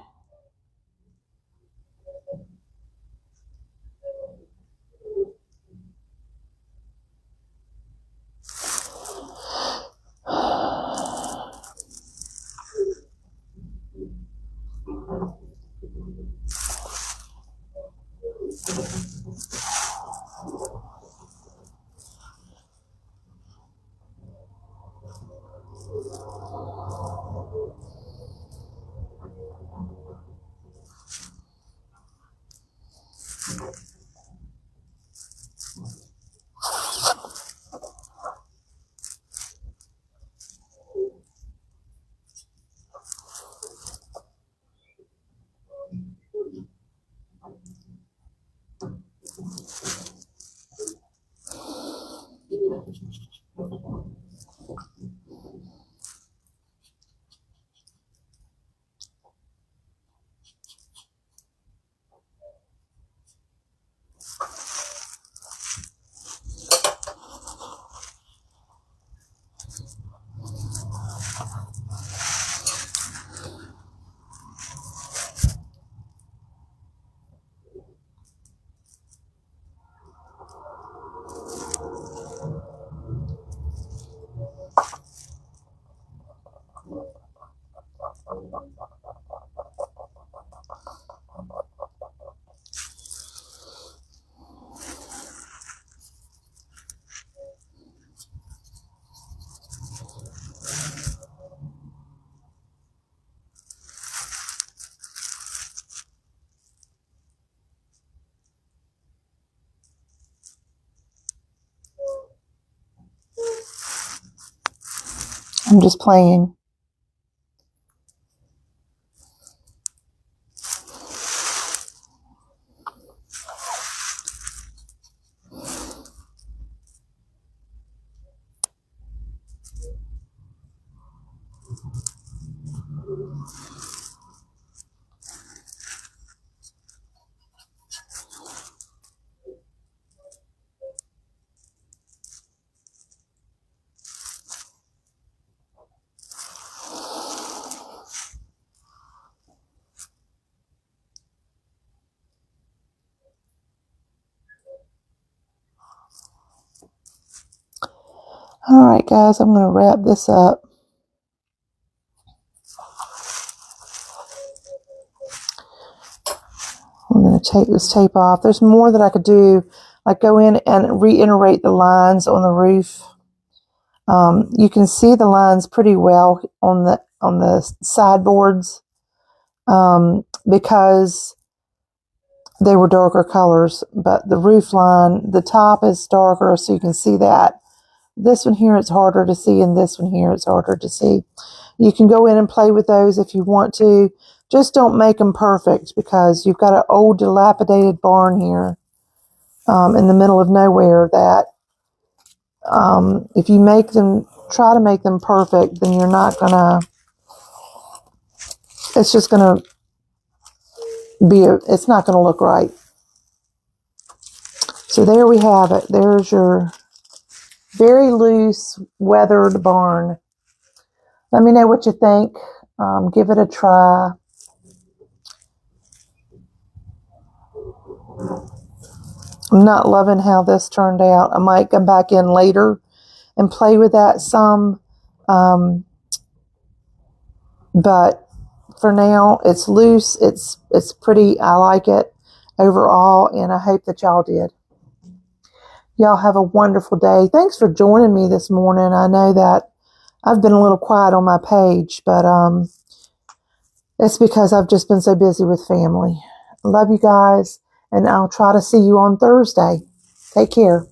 I'm just playing. All right, guys, I'm going to wrap this up. I'm going to take this tape off. There's more that I could do, like go in and reiterate the lines on the roof. You can see the lines pretty well on the sideboards because they were darker colors, but the roof line, the top is darker, so you can see that. This one here it's harder to see, and this one here it's harder to see. You can go in and play with those if you want to. Just don't make them perfect, because you've got an old dilapidated barn here in the middle of nowhere that if you try to make them perfect, then you're not gonna, it's just gonna it's not gonna look right. So there we have it. There's your very loose, weathered barn. Let me know what you think. Give it a try. I'm not loving how this turned out. I might come back in later and play with that some. But for now, it's loose. It's pretty. I like it overall, and I hope that y'all did. Y'all have a wonderful day. Thanks for joining me this morning. I know that I've been a little quiet on my page, but it's because I've just been so busy with family. Love you guys, and I'll try to see you on Thursday. Take care.